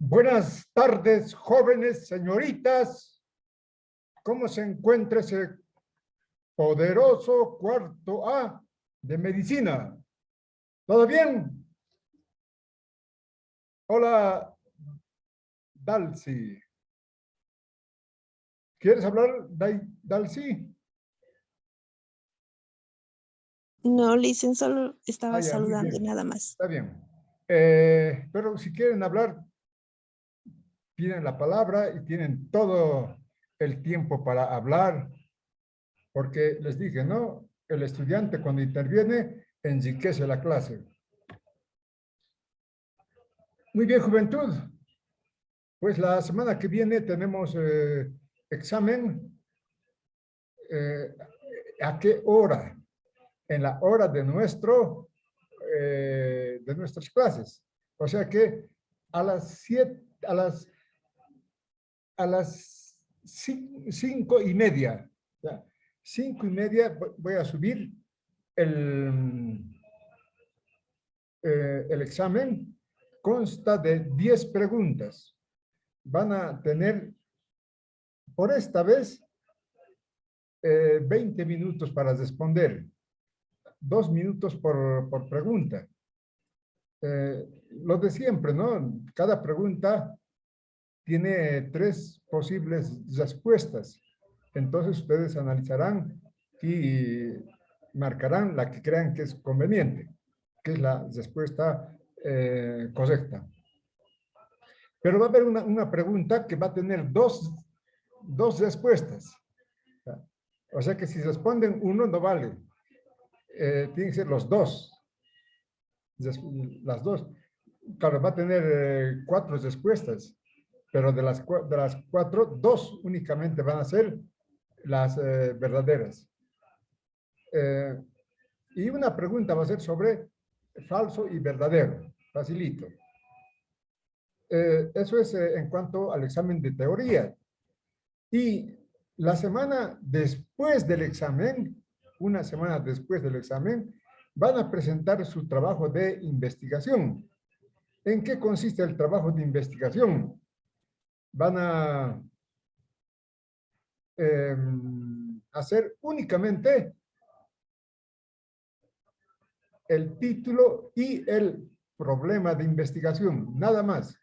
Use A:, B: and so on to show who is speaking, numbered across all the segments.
A: Buenas tardes, jóvenes, señoritas. ¿Cómo se encuentra ese poderoso cuarto A de medicina? ¿Todo bien? Hola, Dalcy. ¿Quieres hablar, Dalcy?
B: No, Licen, solo estaba
A: Ya, muy
B: saludando,
A: bien.
B: nada más.
A: Está bien. Pero si quieren hablar, piden la palabra y tienen todo el tiempo para hablar, porque les dije, ¿no? El estudiante cuando interviene enriquece la clase. Muy bien, juventud. Pues la semana que viene tenemos examen. ¿A qué hora? En la hora de de nuestras clases. O sea que a las 7, a las 5:30, ¿ya? 5:30 voy a subir el, el examen. Consta de 10 preguntas. Van a tener, por esta vez, 20 minutos para responder, 2 minutos por pregunta. Lo de siempre, ¿no? Cada pregunta tiene 3 posibles respuestas. Entonces ustedes analizarán y marcarán la que crean que es conveniente, que es la respuesta correcta. Pero va a haber una pregunta que va a tener dos respuestas. O sea que si responden uno no vale. Tienen que ser los dos. Las dos. Claro, va a tener 4 respuestas, pero de las 4, 2 únicamente van a ser las verdaderas. Y una pregunta va a ser sobre falso y verdadero. Facilito. Eso es en cuanto al examen de teoría. Y la semana después del examen, una semana después del examen, van a presentar su trabajo de investigación. ¿En qué consiste el trabajo de investigación? Van a hacer únicamente el título y el problema de investigación, nada más,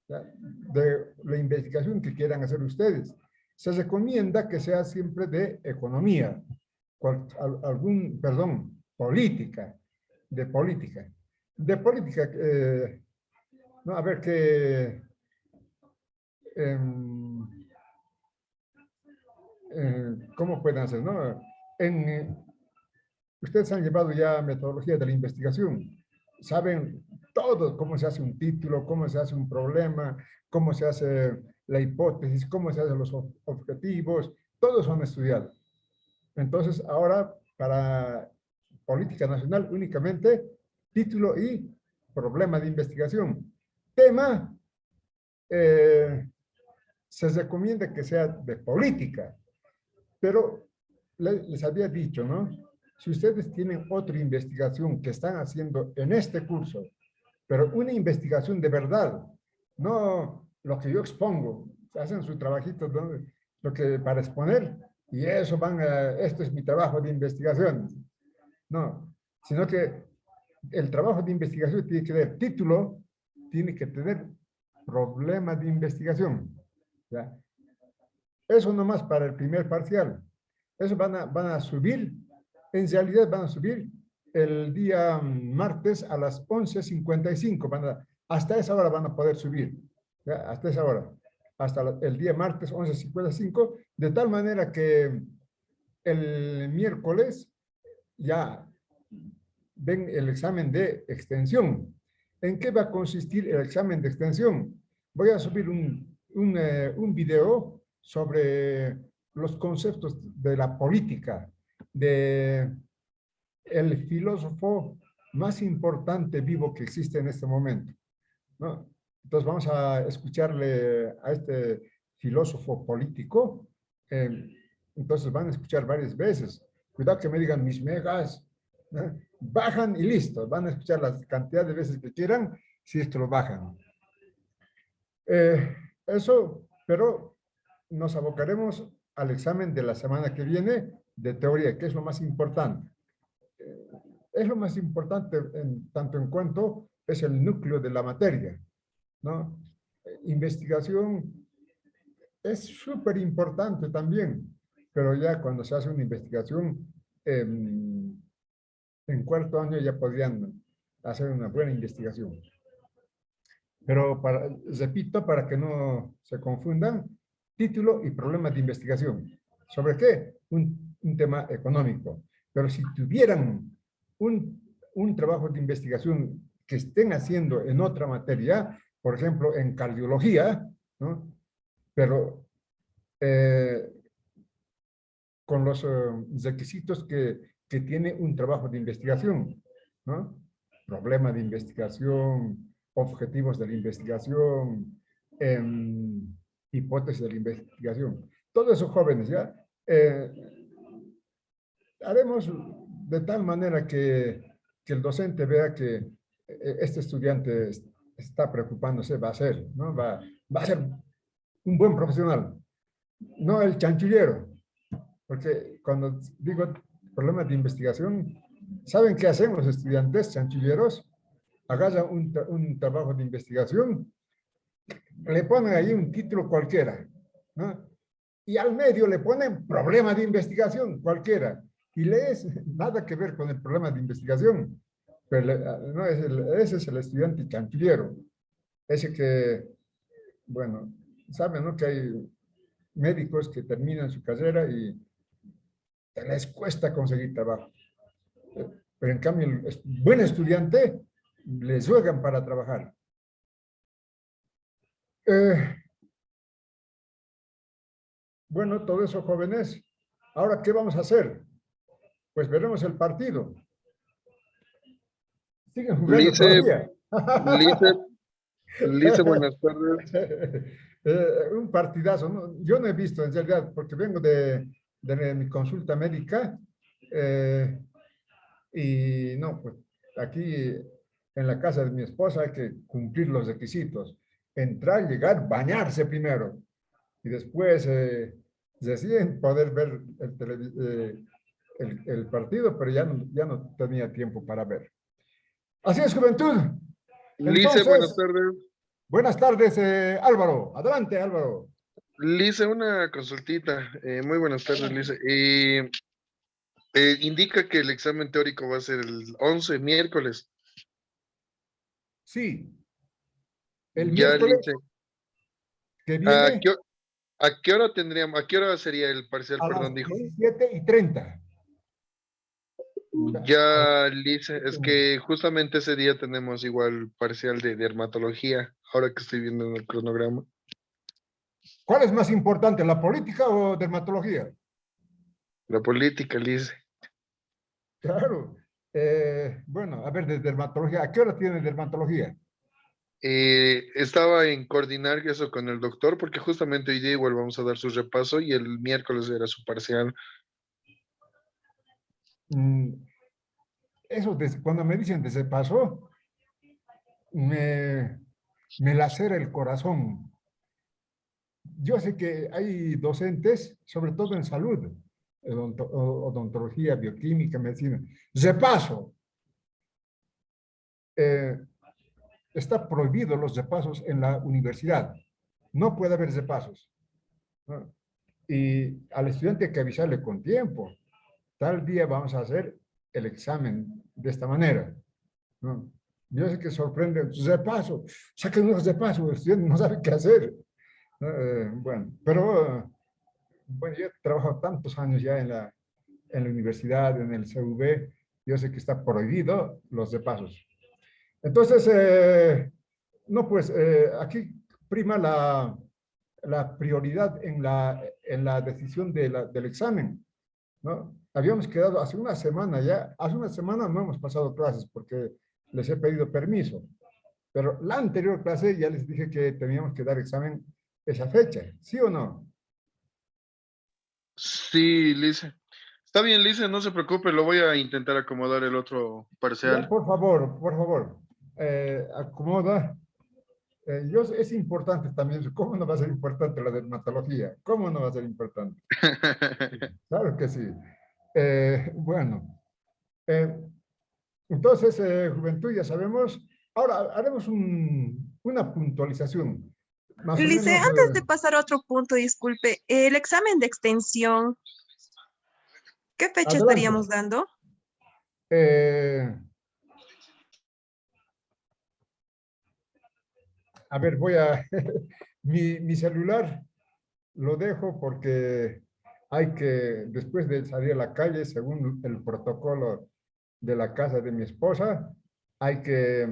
A: ¿ya? De la investigación que quieran hacer ustedes. Se recomienda que sea siempre de economía, política, de política. De política, no, a ver qué, ¿cómo pueden hacer, no? Ustedes han llevado ya metodología de la investigación, saben todo, cómo se hace un título, cómo se hace un problema, cómo se hace la hipótesis, cómo se hacen los objetivos, todos son estudiados. Entonces, ahora, para política nacional, únicamente título y problema de investigación. Tema, se recomienda que sea de política, pero les había dicho, ¿no? Si ustedes tienen otra investigación que están haciendo en este curso, pero una investigación de verdad, no lo que yo expongo, hacen su trabajito, ¿no? Lo que para exponer, y eso van a, esto es mi trabajo de investigación. No, sino que el trabajo de investigación tiene que tener título, tiene que tener problema de investigación. ¿Ya? Eso nomás para el primer parcial. Eso van a subir, en realidad van a subir el día martes a las 11:55. Hasta esa hora van a poder subir, ¿ya? Hasta esa hora, hasta el día martes 11:55, de tal manera que el miércoles ya ven el examen de extensión. ¿En qué va a consistir el examen de extensión? Voy a subir un video sobre los conceptos de la política, de el filósofo más importante vivo que existe en este momento, ¿no? Entonces vamos a escucharle a este filósofo político. Entonces van a escuchar varias veces. Cuidado que me digan mis megas, ¿no? Bajan y listo. Van a escuchar la cantidad de veces que quieran si es que lo bajan. Eso, pero nos abocaremos al examen de la semana que viene de teoría, que es lo más importante. Es lo más importante en tanto en cuanto es el núcleo de la materia, ¿no? Investigación es súper importante también, pero ya cuando se hace una investigación, en cuarto año ya podrían hacer una buena investigación. Pero repito, para que no se confundan, título y problema de investigación. ¿Sobre qué? Un tema económico. Pero si tuvieran un trabajo de investigación que estén haciendo en otra materia, por ejemplo, en cardiología, ¿no? Pero eh, con los requisitos que tiene un trabajo de investigación, ¿no? Problema de investigación, objetivos de la investigación, hipótesis de la investigación. Todos esos jóvenes, ¿ya? Haremos de tal manera que el docente vea que este estudiante está preocupándose, va a ser, ¿no? Va a ser un buen profesional, no el chanchullero. Porque cuando digo problemas de investigación, ¿saben qué hacen los estudiantes chanchulleros? Agarran un trabajo de investigación, le ponen ahí un título cualquiera, ¿no? Y al medio le ponen problema de investigación cualquiera. Y lees nada que ver con el problema de investigación. Pero no, ese es el estudiante chanchullero. Ese que, bueno, saben, ¿no? Que hay médicos que terminan su carrera y les cuesta conseguir trabajo. Pero en cambio, el buen estudiante les juegan para trabajar. Bueno, todo eso, jóvenes. Ahora, ¿qué vamos a hacer? Pues veremos el partido. Siguen jugando
C: Lice,
A: todavía.
C: Lice, Lice, buenas tardes.
A: Un partidazo, ¿no? Yo no he visto en realidad, porque vengo de mi consulta médica y no, pues aquí en la casa de mi esposa hay que cumplir los requisitos. Entrar, llegar, bañarse primero y después deciden poder ver el partido, pero ya no tenía tiempo para ver. Así es, juventud.
C: Lice, buenas
A: Entonces,
C: tardes.
A: buenas tardes, Álvaro. Adelante, Álvaro.
C: Lice, una consultita. Muy buenas tardes, Lice. Indica que el examen teórico va a ser el 11, miércoles.
A: Sí, el
C: Ya,
A: miércoles
C: Lice.
A: que
C: ¿A
A: viene
C: qué, a qué hora tendríamos, a qué hora sería el parcial,
A: a las
C: perdón, dijo?
A: 17:30.
C: Ya, Lice, es que justamente ese día tenemos igual parcial de dermatología, ahora que estoy viendo en el cronograma.
A: ¿Cuál es más importante, la política o dermatología?
C: La política, Lice.
A: Claro. Bueno, a ver, de dermatología, ¿a qué hora tiene dermatología?
C: Estaba en coordinar eso con el doctor, porque justamente hoy día igual vamos a dar su repaso y el miércoles era su parcial.
A: Mm, Eso, cuando me dicen de ese paso, me, me lacera el corazón. Yo sé que hay docentes, sobre todo en salud, odontología, bioquímica, medicina. Repaso. Eh, Está prohibido los repasos en la universidad. No puede haber repasos, ¿no? Y al estudiante hay que avisarle con tiempo. Tal día vamos a hacer el examen de esta manera, ¿no? Yo sé que sorprende, repaso, saquen los repasos, el estudiante no sabe qué hacer. Bueno, pero bueno, yo he trabajado tantos años ya en la universidad, en el CV, yo sé que está prohibido los repasos. Entonces, no, pues aquí prima la prioridad en la decisión del examen, ¿no? Habíamos quedado hace una semana ya, hace una semana no hemos pasado clases porque les he pedido permiso, pero la anterior clase ya les dije que teníamos que dar examen esa fecha, ¿sí o no?
C: Sí, Lice. Está bien, Lice, no se preocupe, lo voy a intentar acomodar el otro
A: Ya,
C: parcial.
A: por favor, acomoda. Es importante también. ¿Cómo no va a ser importante la dermatología? ¿Cómo no va a ser importante? Claro que sí. Bueno, eh, entonces, juventud, ya sabemos. Ahora haremos una puntualización. Más o
B: Lice,
A: menos,
B: antes de pasar a otro punto, disculpe, el examen de extensión, ¿qué fecha
A: adelante.
B: estaríamos dando?
A: Eh, a ver, mi celular lo dejo porque hay que, después de salir a la calle, según el protocolo de la casa de mi esposa, hay que,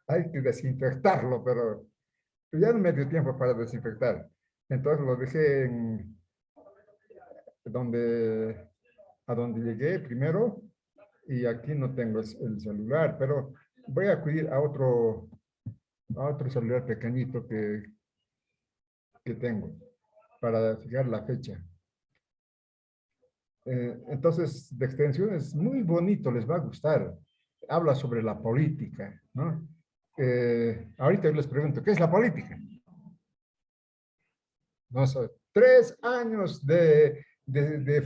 A: hay que desinfectarlo, pero ya no me dio tiempo para desinfectar. Entonces lo dejé donde, a donde llegué primero y aquí no tengo el celular, pero voy a acudir a otro celular pequeñito que tengo para fijar la fecha. Entonces, de extensión es muy bonito, les va a gustar. Habla sobre la política, ¿no? Ahorita yo les pregunto, ¿qué es la política? No sé, 3 años de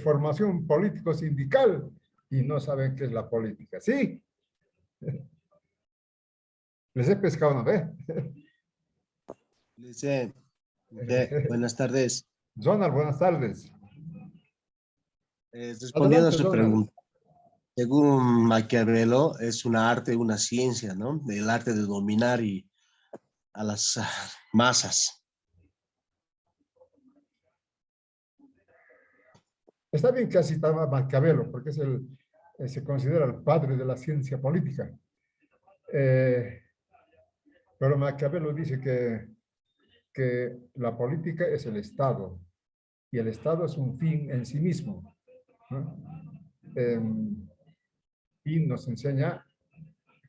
A: formación político-sindical y no saben qué es la política. ¿Sí? Les he pescado una vez.
D: Dice, buenas tardes.
A: Zonal, buenas tardes.
D: Respondiendo a
A: Adelante,
D: su
A: Zonal.
D: pregunta, según Maquiavelo, es una arte, una ciencia, ¿no? El arte de dominar a las masas.
A: Está bien que ha citado a Maquiavelo, porque se considera el padre de la ciencia política. Pero Maquiavelo dice que la política es el Estado y el Estado es un fin en sí mismo, ¿no? Eh, y nos enseña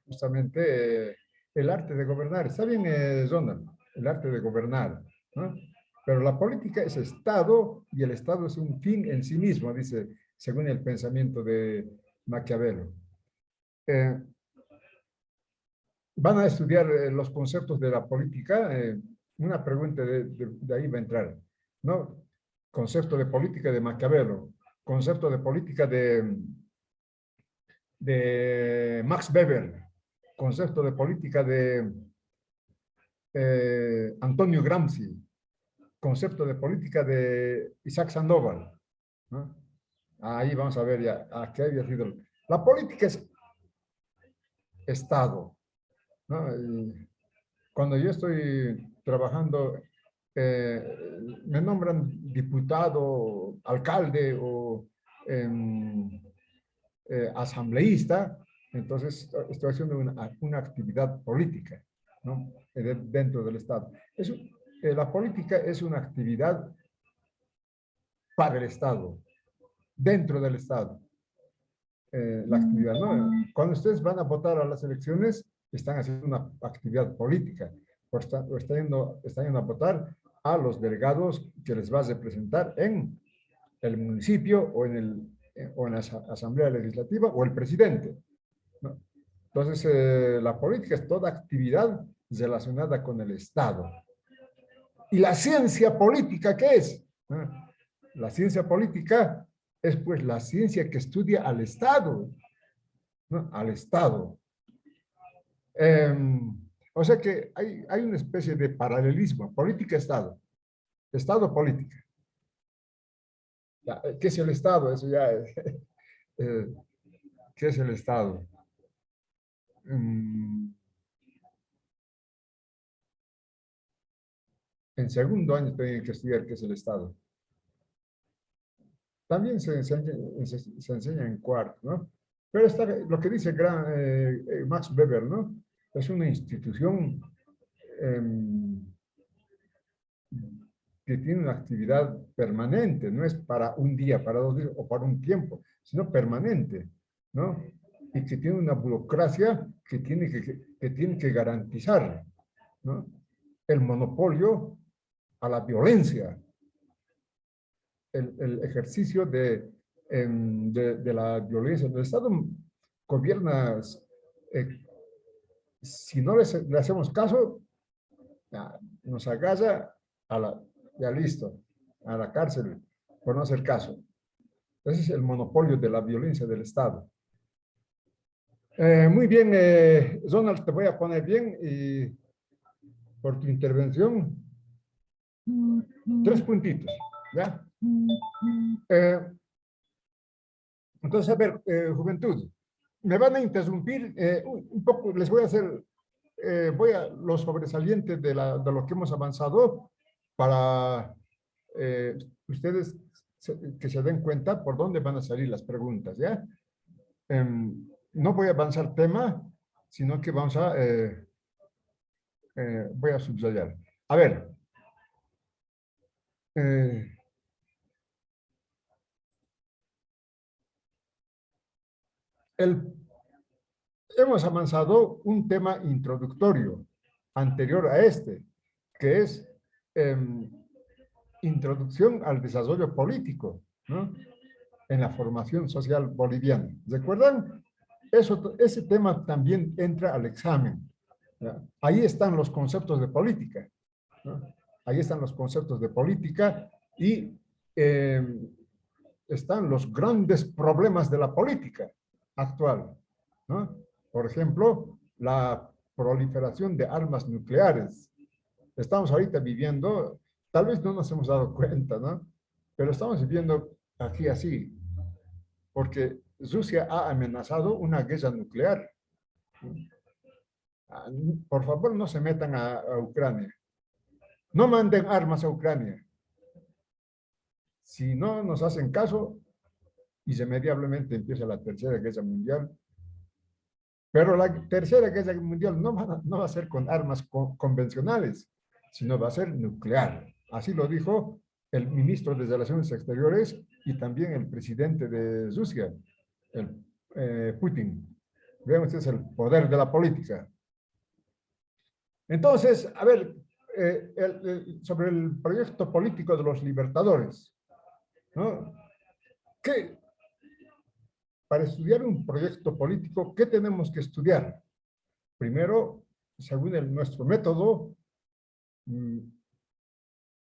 A: justamente el arte de gobernar. Está bien, Ronald, el arte de gobernar, ¿no? Pero la política es Estado y el Estado es un fin en sí mismo, dice, según el pensamiento de Maquiavelo. Van a estudiar los conceptos de la política. Una pregunta de ahí va a entrar, ¿no? Concepto de política de Maquiavelo, concepto de política de Max Weber, concepto de política de Antonio Gramsci, concepto de política de Isaac Sandoval, ¿no? Ahí vamos a ver ya a qué había sido. La política es Estado, ¿no? Y cuando yo estoy trabajando, me nombran diputado, alcalde o asambleísta, entonces estoy haciendo una actividad política, ¿no? Dentro del Estado. La política es una actividad para el Estado, dentro del Estado. La actividad, ¿no? Cuando ustedes van a votar a las elecciones, están haciendo una actividad política, o están yendo a votar a los delegados que les va a representar en el municipio o en la asamblea legislativa o el presidente, ¿no? Entonces, la política es toda actividad relacionada con el Estado. ¿Y la ciencia política qué es? ¿No? La ciencia política es pues la ciencia que estudia al Estado, ¿no? Al Estado. O sea que hay una especie de paralelismo, política-Estado, Estado-política. ¿Qué es el Estado? Eso ya es, ¿qué es el Estado? En segundo año tienen que estudiar qué es el Estado. También se enseña en cuarto, ¿no? Pero está, lo que dice Max Weber, ¿no? Es una institución que tiene una actividad permanente, no es para un día, para 2 días o para un tiempo, sino permanente, ¿no? Y que tiene una burocracia que tiene que garantizar, ¿no? El monopolio a la violencia, el ejercicio de la violencia. El Estado gobierna si no le hacemos caso, ya, nos agarra ya listo, a la cárcel por no hacer caso. Ese es el monopolio de la violencia del Estado. Muy bien, Donald, te voy a poner bien y por tu intervención. 3 puntitos, ¿ya? Entonces, a ver, juventud, me van a interrumpir un poco, les voy a hacer, los sobresalientes de lo que hemos avanzado para ustedes que se den cuenta por dónde van a salir las preguntas, ¿ya? No voy a avanzar tema, sino que vamos a, voy a subrayar. A ver, hemos avanzado un tema introductorio anterior a este, que es introducción al desarrollo político, ¿no? En la formación social boliviana. ¿Recuerdan? Ese tema también entra al examen, ¿ya? Ahí están los conceptos de política, ¿no? Ahí están los conceptos de política y están los grandes problemas de la política actual, ¿no? Por ejemplo, la proliferación de armas nucleares. Estamos ahorita viviendo, tal vez no nos hemos dado cuenta, ¿no? Pero estamos viviendo aquí así, porque Rusia ha amenazado una guerra nuclear. Por favor, no se metan a Ucrania. No manden armas a Ucrania. Si no nos hacen caso, irremediablemente empieza la Tercera Guerra Mundial. Pero la Tercera Guerra Mundial no va a ser con armas convencionales, sino va a ser nuclear. Así lo dijo el ministro de Relaciones Exteriores y también el presidente de Rusia, Putin. Vean ustedes el poder de la política. Entonces, a ver, sobre el proyecto político de los libertadores, ¿no? Para estudiar un proyecto político, ¿qué tenemos que estudiar? Primero, según nuestro método,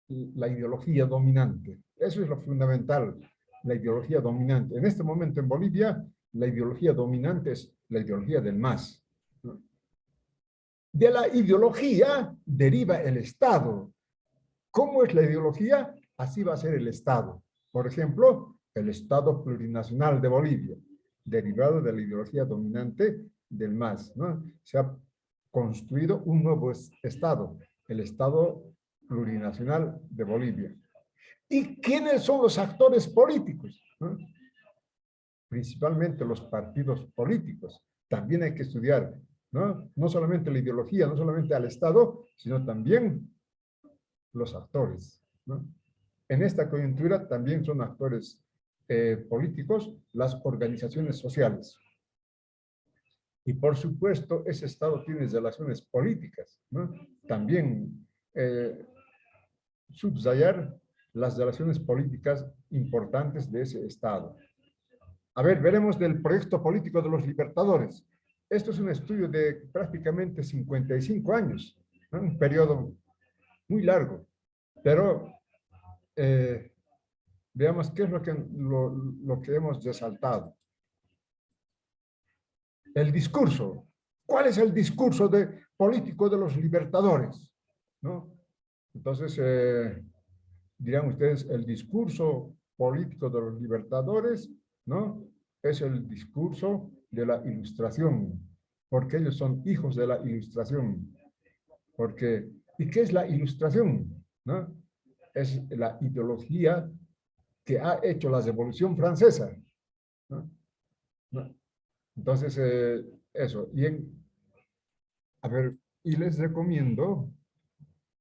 A: la ideología dominante. Eso es lo fundamental, la ideología dominante. En este momento en Bolivia, la ideología dominante es la ideología del MAS. De la ideología deriva el Estado. ¿Cómo es la ideología? Así va a ser el Estado. Por ejemplo, el Estado plurinacional de Bolivia, derivado de la ideología dominante del MAS, ¿no? Se ha construido un nuevo Estado, el Estado plurinacional de Bolivia. ¿Y quiénes son los actores políticos? ¿No? Principalmente los partidos políticos. También hay que estudiar, ¿no? No solamente la ideología, no solamente al Estado, sino también los actores, ¿no? En esta coyuntura también son actores políticos las organizaciones sociales. Y por supuesto, ese Estado tiene relaciones políticas, ¿no? También subrayar las relaciones políticas importantes de ese Estado. A ver, veremos del proyecto político de los libertadores. Esto es un estudio de prácticamente 55 años, ¿no? Un periodo muy largo, pero veamos qué es lo que hemos resaltado. El discurso. ¿Cuál es el discurso político de los libertadores? ¿No? Entonces, dirán ustedes, el discurso político de los libertadores, ¿no? Es el discurso de la Ilustración, porque ellos son hijos de la Ilustración. ¿Y qué es la Ilustración? ¿No? Es la ideología que ha hecho la Revolución Francesa, ¿no? ¿No? Entonces, eso. A ver, y les recomiendo,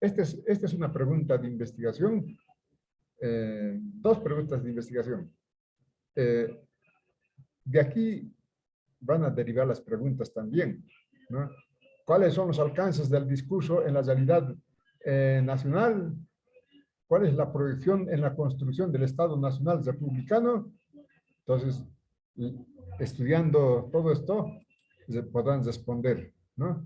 A: esta es una pregunta de investigación, 2 preguntas de investigación. De aquí van a derivar las preguntas también, ¿no? ¿Cuáles son los alcances del discurso en la realidad nacional? ¿Cuál es la proyección en la construcción del Estado Nacional Republicano? Entonces, estudiando todo esto, podrán responder, ¿no?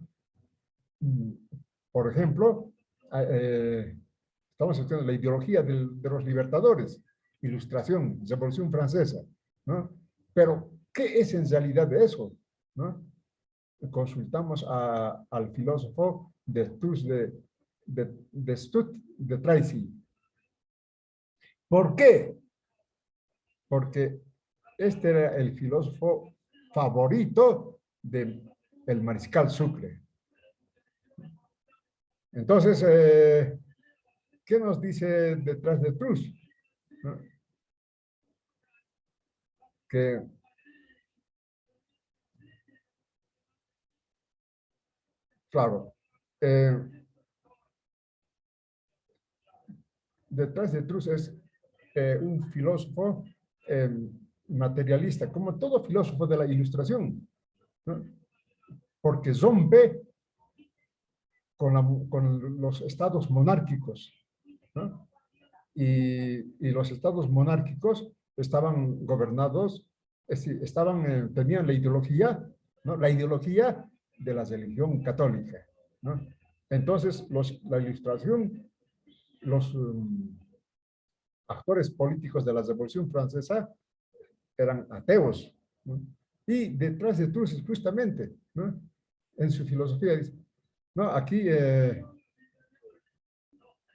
A: Por ejemplo, estamos estudiando la ideología de los libertadores, Ilustración, Revolución Francesa, ¿no? Pero, ¿qué es en realidad de eso? ¿No? Consultamos al filósofo de Stott de Tracy. ¿Por qué? Porque este era el filósofo favorito del mariscal Sucre. Entonces, ¿qué nos dice detrás de Trus? ¿No? Que claro, detrás de Trus es un filósofo materialista, como todo filósofo de la Ilustración, ¿no? Porque rompe con los estados monárquicos, ¿no? Y los estados monárquicos estaban gobernados, es decir, tenían la ideología, ¿no? La ideología de la religión católica, ¿no? Entonces, la Ilustración, los actores políticos de la Revolución Francesa eran ateos, ¿no? Y detrás de Trus, justamente, ¿no? En su filosofía dice, no, aquí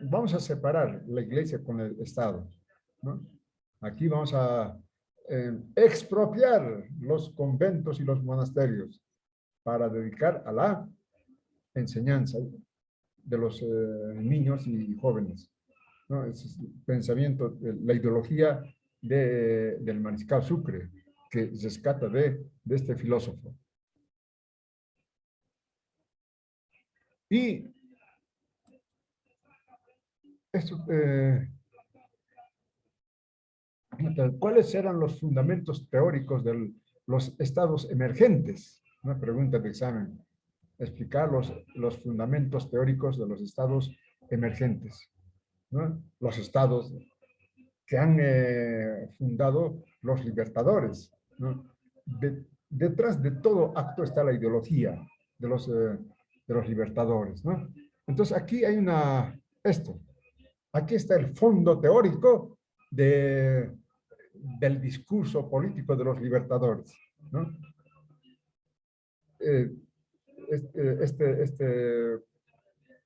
A: vamos a separar la iglesia con el Estado, ¿no? Aquí vamos a expropiar los conventos y los monasterios para dedicar a la enseñanza de los niños y jóvenes, ¿no? Ese es el pensamiento, la ideología del mariscal Sucre, que rescata de este filósofo. Y esto, ¿cuáles eran los fundamentos teóricos de los estados emergentes? Una pregunta de examen. Explicar los fundamentos teóricos de los estados emergentes, ¿no? Los estados que han fundado los libertadores, ¿no? Detrás de todo acto está la ideología de los libertadores, ¿no? Entonces aquí hay aquí está el fondo teórico del discurso político de los libertadores, ¿no? Este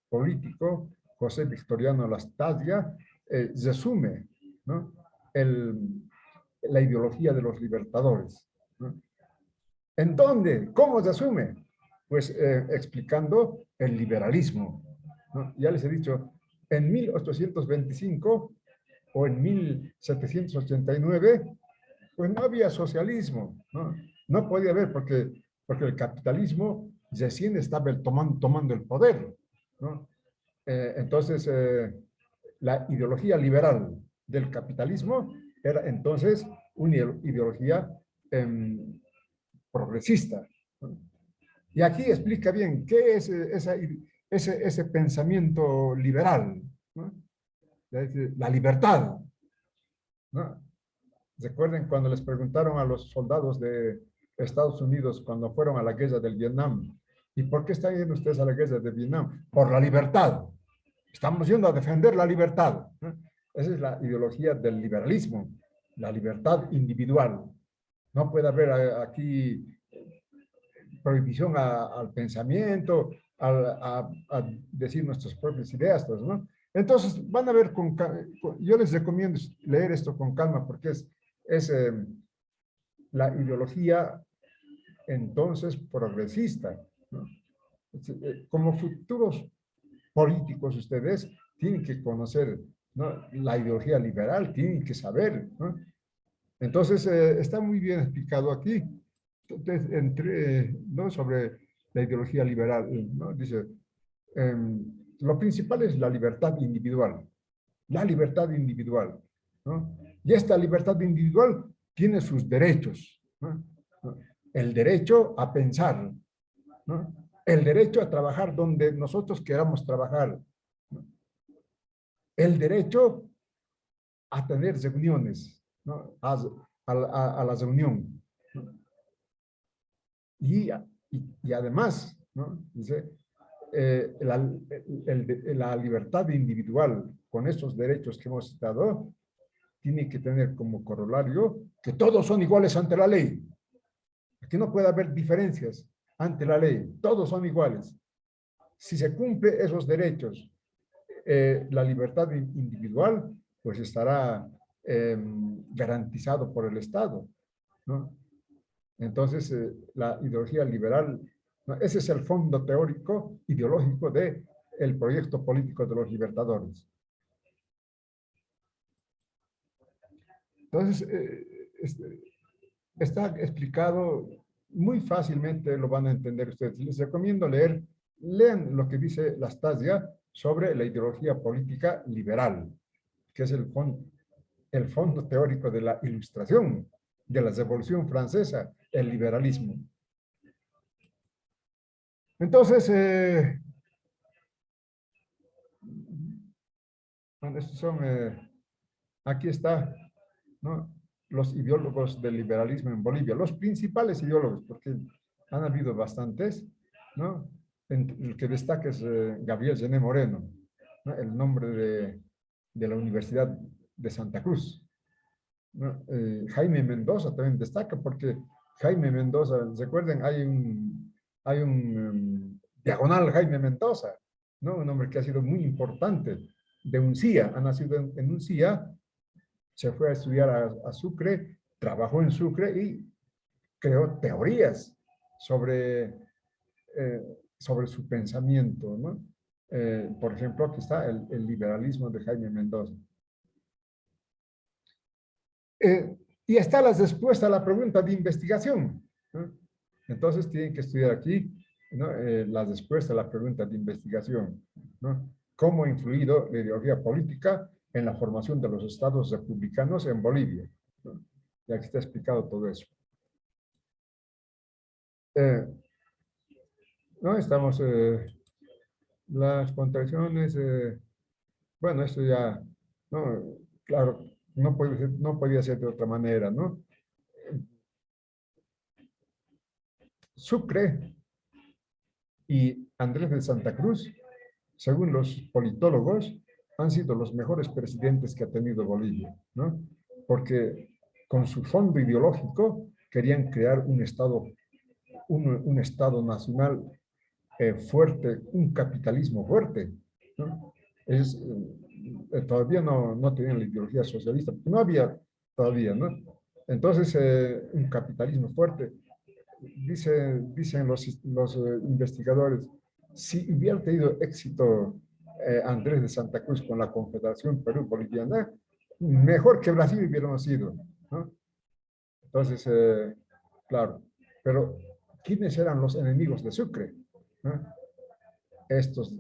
A: político, José Victoriano Lastarria, resume, ¿no? La ideología de los libertadores, ¿no? ¿En dónde? ¿Cómo se asume? Pues explicando el liberalismo, ¿no? Ya les he dicho, en 1825 o en 1789, pues no había socialismo, ¿no? No podía haber porque el capitalismo recién estaba tomando el poder, ¿no? Entonces, la ideología liberal del capitalismo era entonces una ideología progresista, ¿no? Y aquí explica bien qué es ese pensamiento liberal, ¿no? La libertad, ¿no? Recuerden cuando les preguntaron a los soldados de Estados Unidos cuando fueron a la guerra del Vietnam, ¿y por qué están yendo ustedes a la guerra de Vietnam? Por la libertad. Estamos yendo a defender la libertad, ¿no? Esa es la ideología del liberalismo, la libertad individual. No puede haber aquí prohibición al pensamiento, a decir nuestras propias ideas, ¿no? Entonces, van a ver, yo les recomiendo leer esto con calma porque es la ideología entonces progresista, ¿no? Como futuros políticos ustedes tienen que conocer, ¿no? La ideología liberal, tienen que saber, ¿no? Entonces, está muy bien explicado aquí. Entonces, ¿no? Sobre la ideología liberal, ¿no? Dice, lo principal es la libertad individual. La libertad individual, ¿no? Y esta libertad individual tiene sus derechos, ¿no? El derecho a pensar, ¿no? El derecho a trabajar donde nosotros queramos trabajar, ¿no? El derecho a tener reuniones, ¿no? A la reunión, ¿no? Y además, ¿no? Dice, la libertad individual con estos derechos que hemos citado tiene que tener como corolario que todos son iguales ante la ley. Aquí no puede haber diferencias ante la ley, todos son iguales. Si se cumple esos derechos, la libertad individual pues estará garantizado por el Estado, ¿no? Entonces, la ideología liberal, ¿no? Ese es el fondo teórico, ideológico del proyecto político de los libertadores. Entonces, está explicado muy fácilmente, lo van a entender ustedes. Les recomiendo lean lo que dice Lastasia sobre la ideología política liberal, que es el fondo teórico de la Ilustración, de la Revolución Francesa, el liberalismo. Entonces, bueno, estos son, aquí está, ¿no? Los ideólogos del liberalismo en Bolivia, los principales ideólogos, porque han habido bastantes, ¿no? El que destaca es Gabriel Gené Moreno, ¿no? El nombre de la Universidad de Santa Cruz, ¿no? Jaime Mendoza también destaca, porque Jaime Mendoza, recuerden, hay un diagonal Jaime Mendoza, ¿no? Un hombre que ha sido muy importante, de Uncía, ha nacido en Uncía, se fue a estudiar a Sucre, trabajó en Sucre y creó teorías sobre su pensamiento, ¿no? Por ejemplo, aquí está el liberalismo de Jaime Mendoza. Y está la respuesta a la pregunta de investigación, ¿no? Entonces tienen que estudiar aquí, ¿no? La respuesta a la pregunta de investigación, ¿no? ¿Cómo ha influido la ideología política en la formación de los estados republicanos en Bolivia? ¿No? Y aquí está explicado todo eso. ¿No? Estamos, las contracciones, bueno, esto ya, ¿no? Claro, no podía ser de otra manera, ¿no? Sucre y Andrés de Santa Cruz, según los politólogos, han sido los mejores presidentes que ha tenido Bolivia, ¿no? Porque con su fondo ideológico querían crear un Estado nacional fuerte, un capitalismo fuerte, ¿no? Todavía no tenían la ideología socialista, no había todavía, ¿no? Entonces, un capitalismo fuerte. Dicen los investigadores, si hubiera tenido éxito Andrés de Santa Cruz con la Confederación Perú-Boliviana, mejor que Brasil hubiéramos sido, ¿no? Entonces, claro, pero ¿quiénes eran los enemigos de Sucre? ¿No?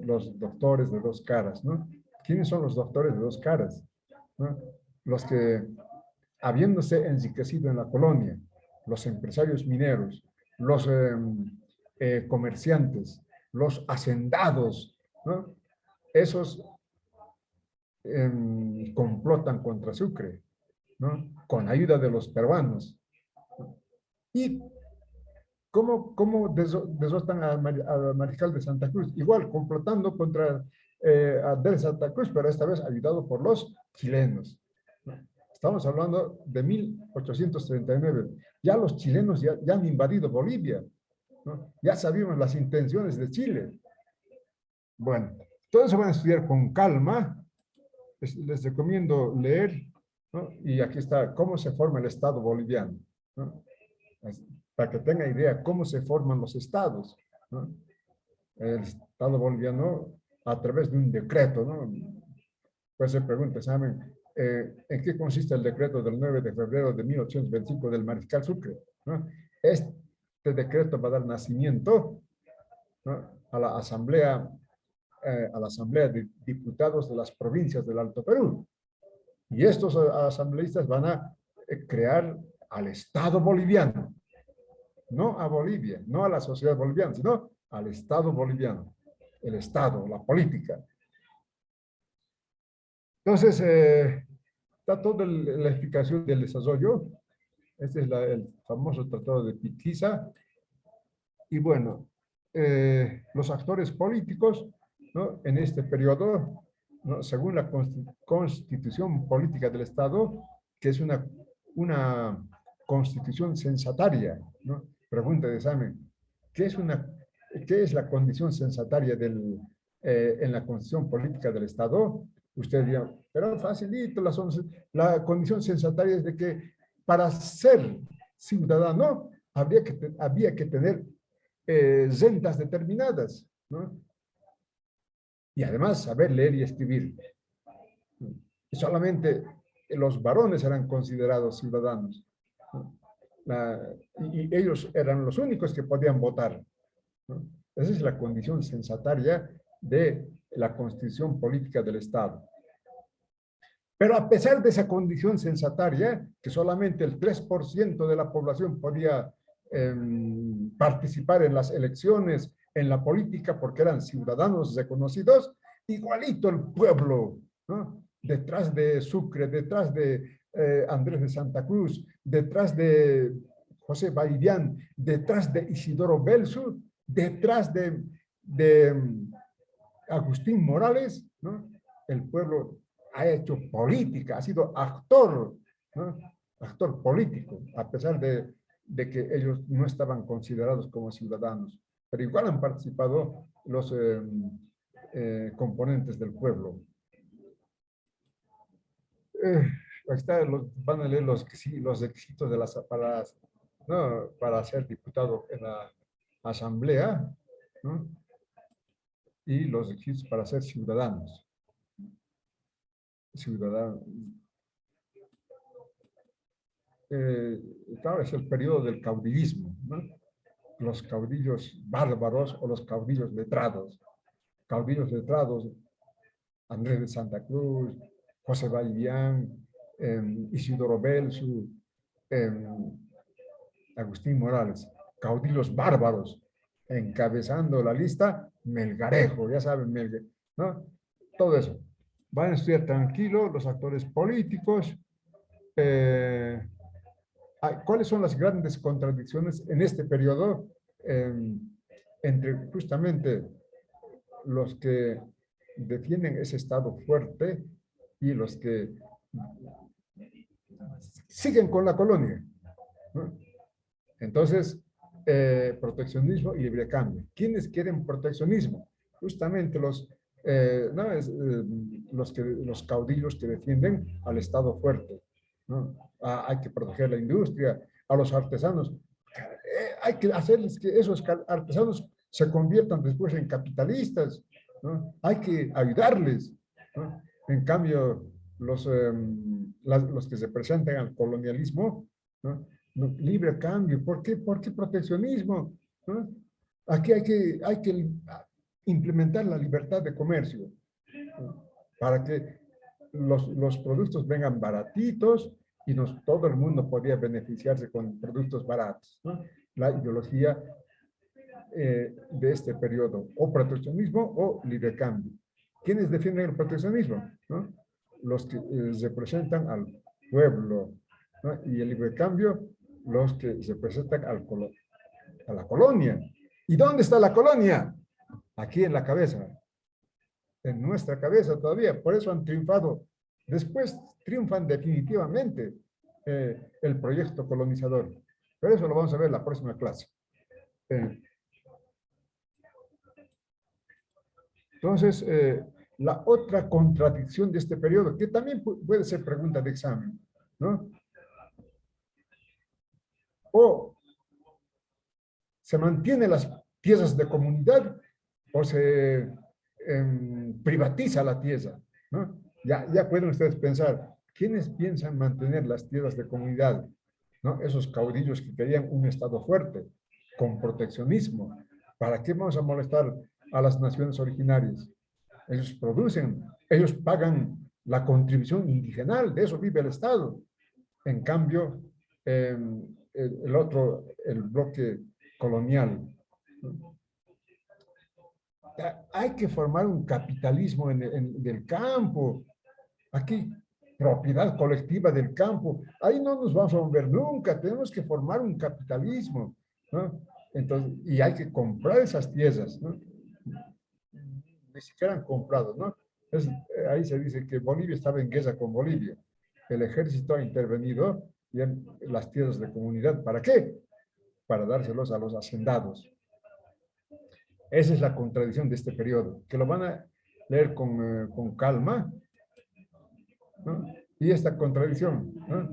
A: Los doctores de dos caras, ¿no? ¿Quiénes son los doctores de dos caras? ¿No? Los que, habiéndose enriquecido en la colonia, los empresarios mineros, los comerciantes, los hacendados, ¿no? Esos complotan contra Sucre, ¿no? Con ayuda de los peruanos. ¿Y cómo derrotan al mariscal de Santa Cruz? Igual, complotando contra de Santa Cruz, pero esta vez ayudado por los chilenos, ¿no? Estamos hablando de 1839. Ya los chilenos ya han invadido Bolivia, ¿no? Ya sabíamos las intenciones de Chile. Bueno, todo eso van a estudiar con calma. Les recomiendo leer, ¿no? Y aquí está cómo se forma el Estado boliviano, ¿no? Para que tenga idea cómo se forman los estados, ¿no? El Estado boliviano a través de un decreto, ¿no? Pues se pregunta, ¿saben en qué consiste el decreto del 9 de febrero de 1825 del Mariscal Sucre, ¿no? Este decreto va a dar nacimiento, ¿no? a la Asamblea de Diputados de las provincias del Alto Perú. Y estos asambleístas van a crear al Estado boliviano, no a Bolivia, no a la sociedad boliviana, sino al Estado boliviano, el Estado, la política. Entonces, está toda la explicación del desarrollo. Este es el famoso Tratado de Pitquiza. Y bueno, los actores políticos, ¿no? En este periodo, ¿no? Según la Constitución Política del Estado, que es una constitución censataria, ¿no? Pregunta de examen, ¿qué es la condición censataria en la Constitución Política del Estado? Usted dirá, pero facilito, la condición censataria es de que para ser ciudadano había que tener rentas determinadas, ¿no? Y además saber leer y escribir. Y solamente los varones eran considerados ciudadanos, ¿no? Y ellos eran los únicos que podían votar, ¿no? Esa es la condición censataria de la Constitución Política del Estado. Pero a pesar de esa condición censataria, que solamente el 3% de la población podía participar en las elecciones, en la política, porque eran ciudadanos reconocidos, igualito el pueblo, ¿no? Detrás de Sucre, detrás de Andrés de Santa Cruz, detrás de José Bailián, detrás de Isidoro Belzu, detrás de Agustín Morales, ¿no? El pueblo ha hecho política, ha sido actor, ¿no? Actor político, a pesar de que ellos no estaban considerados como ciudadanos, pero igual han participado los componentes del pueblo. Van a leer los requisitos para ser diputado en la asamblea, ¿no? Y los requisitos para ser ciudadanos. Claro, es el periodo del caudillismo, ¿no? Los caudillos bárbaros o los caudillos letrados. Caudillos letrados, Andrés de Santa Cruz, José Bailián, Isidoro Belzu, Agustín Morales. Caudillos bárbaros, encabezando la lista, Melgarejo, ya saben, ¿no? Todo eso. Van a estudiar tranquilo los actores políticos. ¿Cuáles son las grandes contradicciones en este periodo entre justamente los que defienden ese Estado fuerte y los que siguen con la colonia, ¿no? Entonces, proteccionismo y libre cambio. ¿Quiénes quieren proteccionismo? Justamente los caudillos que defienden al Estado fuerte, ¿no? Hay que proteger la industria, a los artesanos. Hay que hacerles que esos artesanos se conviertan después en capitalistas, ¿no? Hay que ayudarles, ¿no? En cambio, los que se presentan al colonialismo, ¿no? Libre cambio, ¿por qué proteccionismo? ¿No? Aquí hay que implementar la libertad de comercio, ¿no? Para que los productos vengan baratitos y todo el mundo podía beneficiarse con productos baratos, ¿no? La ideología de este periodo, o proteccionismo o libre cambio. ¿Quiénes defienden el proteccionismo? ¿No? Los que representan al pueblo, ¿no? Y el libre cambio, los que representan a la colonia. ¿Y dónde está la colonia? Aquí en la cabeza, en nuestra cabeza todavía. Por eso han triunfado. Después triunfan definitivamente el proyecto colonizador. Pero eso lo vamos a ver en la próxima clase. Entonces, la otra contradicción de este periodo, que también puede ser pregunta de examen, ¿no? O se mantienen las tierras de comunidad o se privatiza la tierra, ¿no? Ya pueden ustedes pensar, ¿quiénes piensan mantener las tierras de comunidad? ¿No? Esos caudillos que querían un Estado fuerte, con proteccionismo. ¿Para qué vamos a molestar a las naciones originarias? Ellos producen, ellos pagan la contribución indigenal, de eso vive el Estado. En cambio, el bloque colonial, ¿no? Hay que formar un capitalismo del campo. Aquí, propiedad colectiva del campo. Ahí no nos vamos a mover nunca. Tenemos que formar un capitalismo, ¿no? Entonces, y hay que comprar esas tierras, ¿no? Ni siquiera han comprado, ¿no? Ahí se dice que Bolivia estaba en guerra con Bolivia. El ejército ha intervenido y en las tierras de comunidad. ¿Para qué? Para dárselos a los hacendados. Esa es la contradicción de este periodo, que lo van a leer con calma, ¿no? Y esta contradicción, ¿no?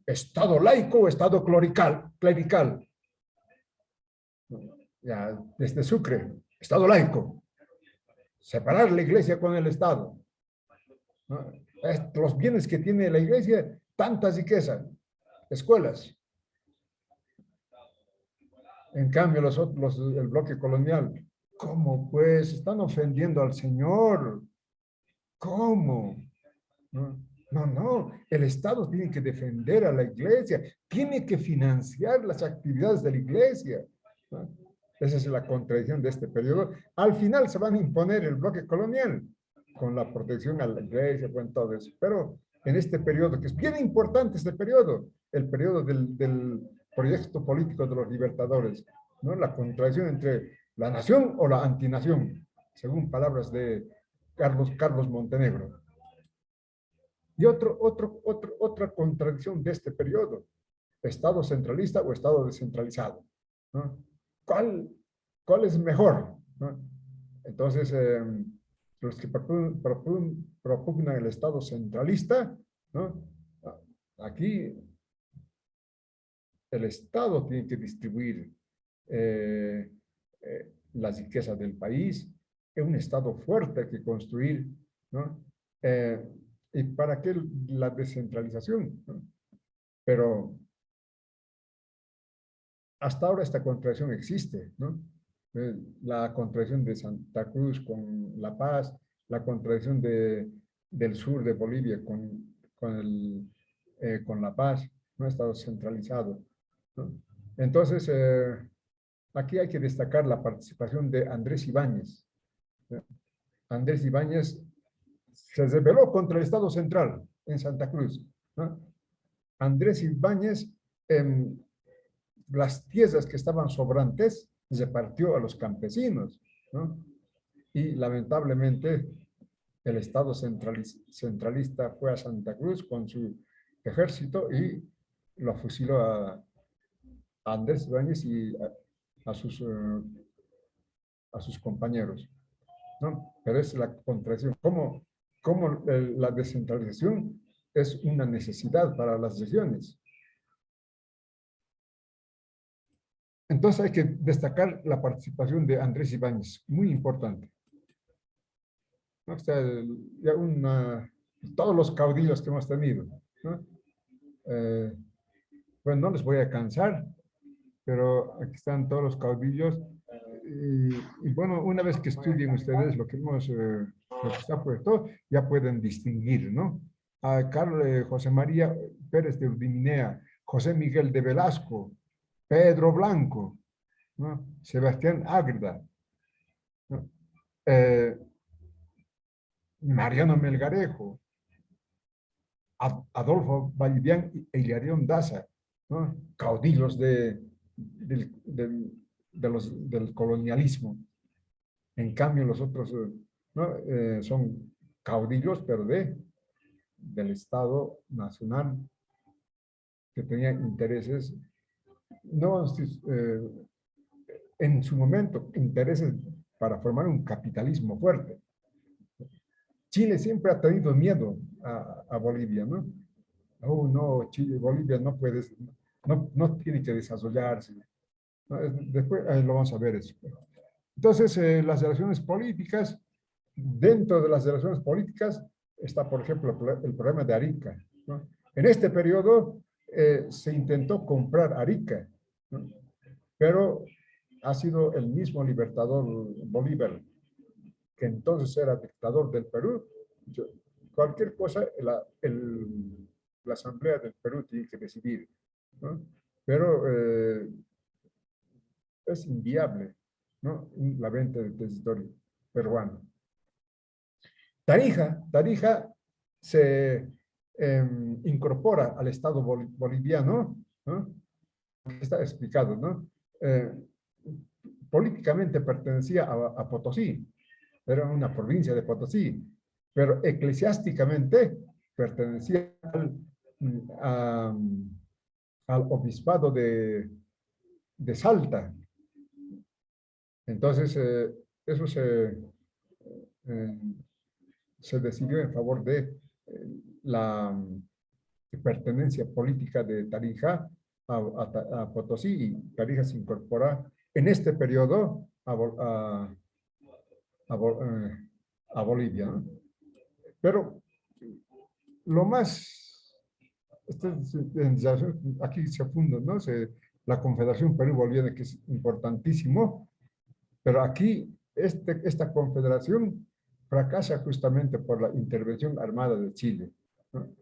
A: ¿Estado laico o Estado clerical? Ya, desde Sucre, Estado laico. Separar la iglesia con el Estado, ¿no? Los bienes que tiene la iglesia, tantas riquezas, escuelas. En cambio, el bloque colonial, ¿cómo pues? Están ofendiendo al Señor. ¿Cómo? No, no, el Estado tiene que defender a la iglesia, tiene que financiar las actividades de la iglesia, ¿no? Esa es la contradicción de este periodo. Al final se van a imponer el bloque colonial con la protección a la iglesia, con todo eso. Pero en este periodo, que es bien importante este periodo, el periodo del proyecto político de los libertadores, ¿no? La contradicción entre la nación o la antinación, según palabras de Carlos Montenegro. Y otra contradicción de este periodo, Estado centralista o Estado descentralizado, ¿no? ¿Cuál es mejor, ¿no? Entonces, los que propugnan el Estado centralista, ¿no? Aquí el Estado tiene que distribuir las riquezas del país, es un Estado fuerte hay que construir, ¿no? ¿Y para qué la descentralización, ¿no? Pero hasta ahora esta contradicción existe, ¿no? La contradicción de Santa Cruz con La Paz, la contradicción del sur de Bolivia con La Paz, no ha estado centralizado, ¿no? Entonces, aquí hay que destacar la participación de Andrés Ibáñez, ¿no? Andrés Ibáñez se rebeló contra el Estado central en Santa Cruz, ¿no? Andrés Ibáñez, las tierras que estaban sobrantes, repartió a los campesinos, ¿no? Y lamentablemente el Estado centralista fue a Santa Cruz con su ejército y lo fusiló a Andrés Ibáñez y a sus compañeros, ¿no? Pero es la contradicción. ¿Cómo la descentralización es una necesidad para las regiones? Entonces hay que destacar la participación de Andrés Ibáñez, muy importante, ¿no? O sea, todos los caudillos que hemos tenido, ¿no? Bueno, no les voy a cansar, pero aquí están todos los caudillos. Y bueno, una vez que estudien ustedes lo que está puesto, ya pueden distinguir, ¿no? A José María Pérez de Urdininea, José Miguel de Velasco, Pedro Blanco, ¿no? Sebastián Ágreda, ¿no? Mariano Melgarejo, Adolfo Vallivian e Hilarión Daza, ¿no? Caudillos del colonialismo. En cambio, los otros, ¿no? Son caudillos, pero del Estado Nacional, que tenían intereses, no, en su momento, intereses para formar un capitalismo fuerte. Chile siempre ha tenido miedo a Bolivia, ¿no? Oh, no, Chile, Bolivia no puede, no tiene que desarrollarse, ¿no? Después lo vamos a ver eso. Entonces, las relaciones políticas, dentro de las relaciones políticas está, por ejemplo, el problema de Arica, ¿no? En este periodo se intentó comprar Arica, ¿no? Pero ha sido el mismo libertador Bolívar, que entonces era dictador del Perú. Cualquier cosa, la Asamblea del Perú tiene que decidir, ¿no? Pero es inviable, ¿no? La venta del territorio peruano. Tarija se incorpora al Estado boliviano, ¿no? Está explicado, ¿no? eh, políticamente pertenecía a Potosí, era una provincia de Potosí, pero eclesiásticamente pertenecía a- al obispado de Salta. Entonces, eso eh, se decidió en favor de la pertenencia política de Tarija a Potosí, y Tarija se incorpora en este periodo a a Bolivia, ¿no? Pero lo más, aquí se funda, ¿no? La Confederación Perú-Boliviana, que es importantísimo, pero aquí esta confederación fracasa justamente por la intervención armada de Chile, ¿no?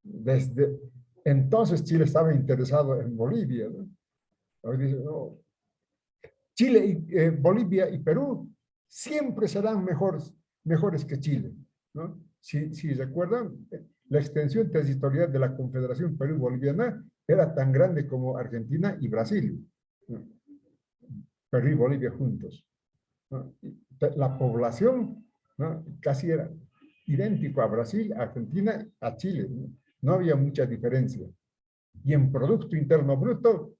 A: Desde entonces Chile estaba interesado en Bolivia, ¿no? Hoy dice, no, Chile, Bolivia y Perú siempre serán mejores que Chile, ¿no? Si recuerdan, la extensión territorial de la Confederación Perú-Boliviana era tan grande como Argentina y Brasil, ¿no? Perú y Bolivia juntos, ¿no? La población, ¿no? Casi era idéntico a Brasil, a Argentina, a Chile, ¿no? No había mucha diferencia. Y en Producto Interno Bruto,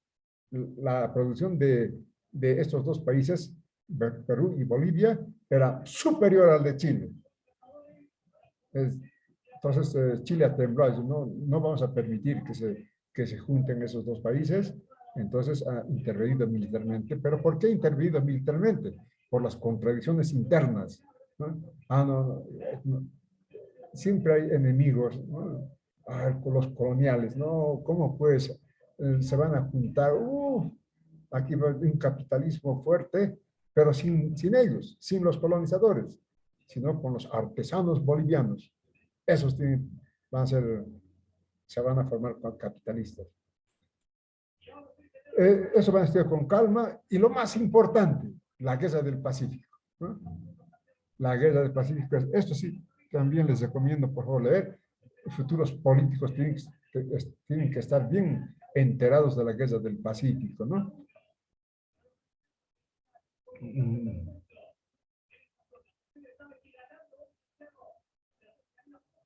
A: la producción de estos dos países, Perú y Bolivia, era superior al de Chile. Entonces, Chile tembló, no vamos a permitir que se junten esos dos países. Entonces, ha intervenido militarmente. ¿Pero por qué ha intervenido militarmente? Por las contradicciones internas, ¿no? No. Siempre hay enemigos, ¿no? Con los coloniales, ¿no? ¿Cómo pues se van a juntar? Aquí va un capitalismo fuerte, pero sin ellos, sin los colonizadores, sino con los artesanos bolivianos. Esos se van a formar capitalistas. Eso van a estudiar con calma. Y lo más importante, la guerra del Pacífico, ¿no? La guerra del Pacífico, esto sí, también les recomiendo, por favor, leer. Futuros políticos tienen que estar bien enterados de la guerra del Pacífico, ¿no?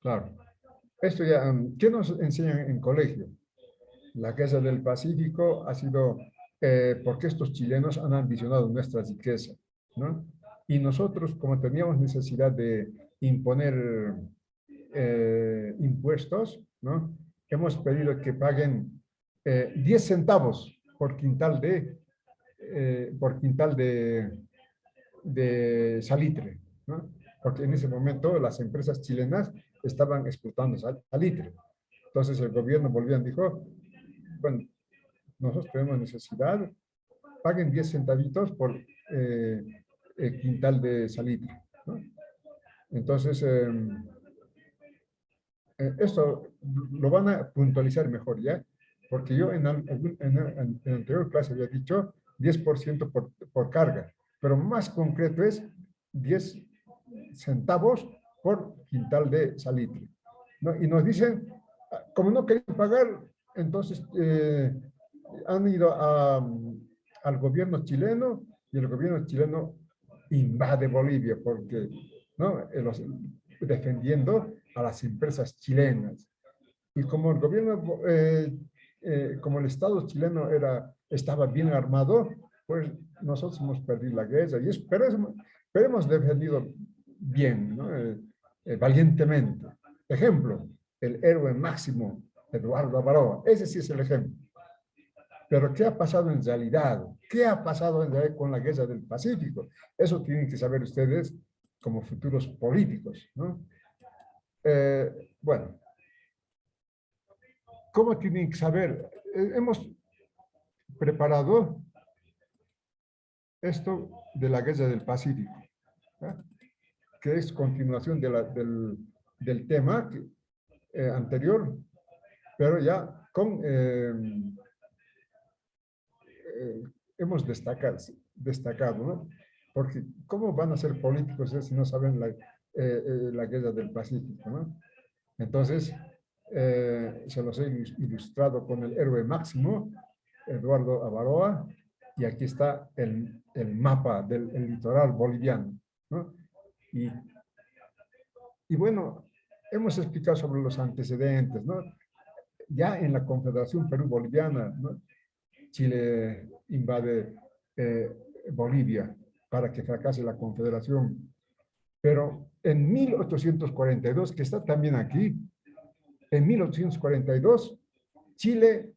A: Claro. Esto ya, ¿qué nos enseñan en colegio? La guerra del Pacífico ha sido porque estos chilenos han ambicionado nuestra riqueza, ¿no? Y nosotros, como teníamos necesidad de imponer impuestos, ¿no? Hemos pedido que paguen 10 centavos por quintal de salitre, ¿no? Porque en ese momento las empresas chilenas estaban exportando salitre. Entonces el gobierno boliviano dijo, bueno, nosotros tenemos necesidad, paguen 10 centavitos por quintal de salitre, ¿no? Entonces, esto lo van a puntualizar mejor, ¿ya? Porque yo en la anterior clase había dicho 10% por carga, pero más concreto es 10 centavos por quintal de salitre, ¿no? Y nos dicen, como no querían pagar, entonces han ido al gobierno chileno, y el gobierno chileno invade Bolivia porque, ¿no? Defendiendo a las empresas chilenas. Y como el gobierno, como el Estado chileno estaba bien armado, pues nosotros hemos perdido la guerra, pero hemos defendido bien, ¿no? Valientemente. Ejemplo, el héroe máximo, Eduardo Avaroa, ese sí es el ejemplo. Pero ¿qué ha pasado en realidad? ¿Qué ha pasado en realidad con la guerra del Pacífico? Eso tienen que saber ustedes como futuros políticos, ¿no? Bueno, ¿cómo tienen que saber? Hemos preparado esto de la guerra del Pacífico, ¿no? Que es continuación del tema anterior, pero ya hemos destacado, ¿no? Porque ¿cómo van a ser políticos si no saben la guerra del Pacífico, ¿no? Entonces, se los he ilustrado con el héroe máximo, Eduardo Avaroa, Y aquí está el mapa del el litoral boliviano, ¿no? Y bueno, hemos explicado sobre los antecedentes, ¿no? Ya en la Confederación Perú-Boliviana, ¿no? Chile invade Bolivia para que fracase la Confederación. Pero en 1842, que está también aquí, en 1842, Chile,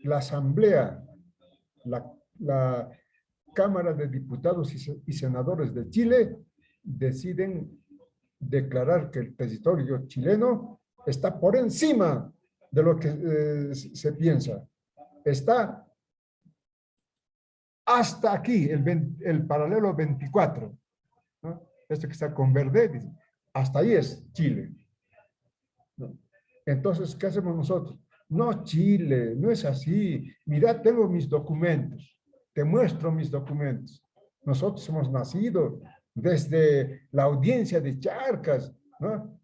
A: la Asamblea, la Cámara de Diputados y Senadores de Chile deciden declarar que el territorio chileno está por encima de lo que se piensa. Está hasta aquí, el paralelo 24, ¿no? Esto que está con verde, dice, hasta ahí es Chile, ¿no? Entonces, ¿qué hacemos nosotros? No, Chile, no es así. Mira, tengo mis documentos, te muestro mis documentos. Nosotros hemos nacido desde la audiencia de Charcas, ¿no?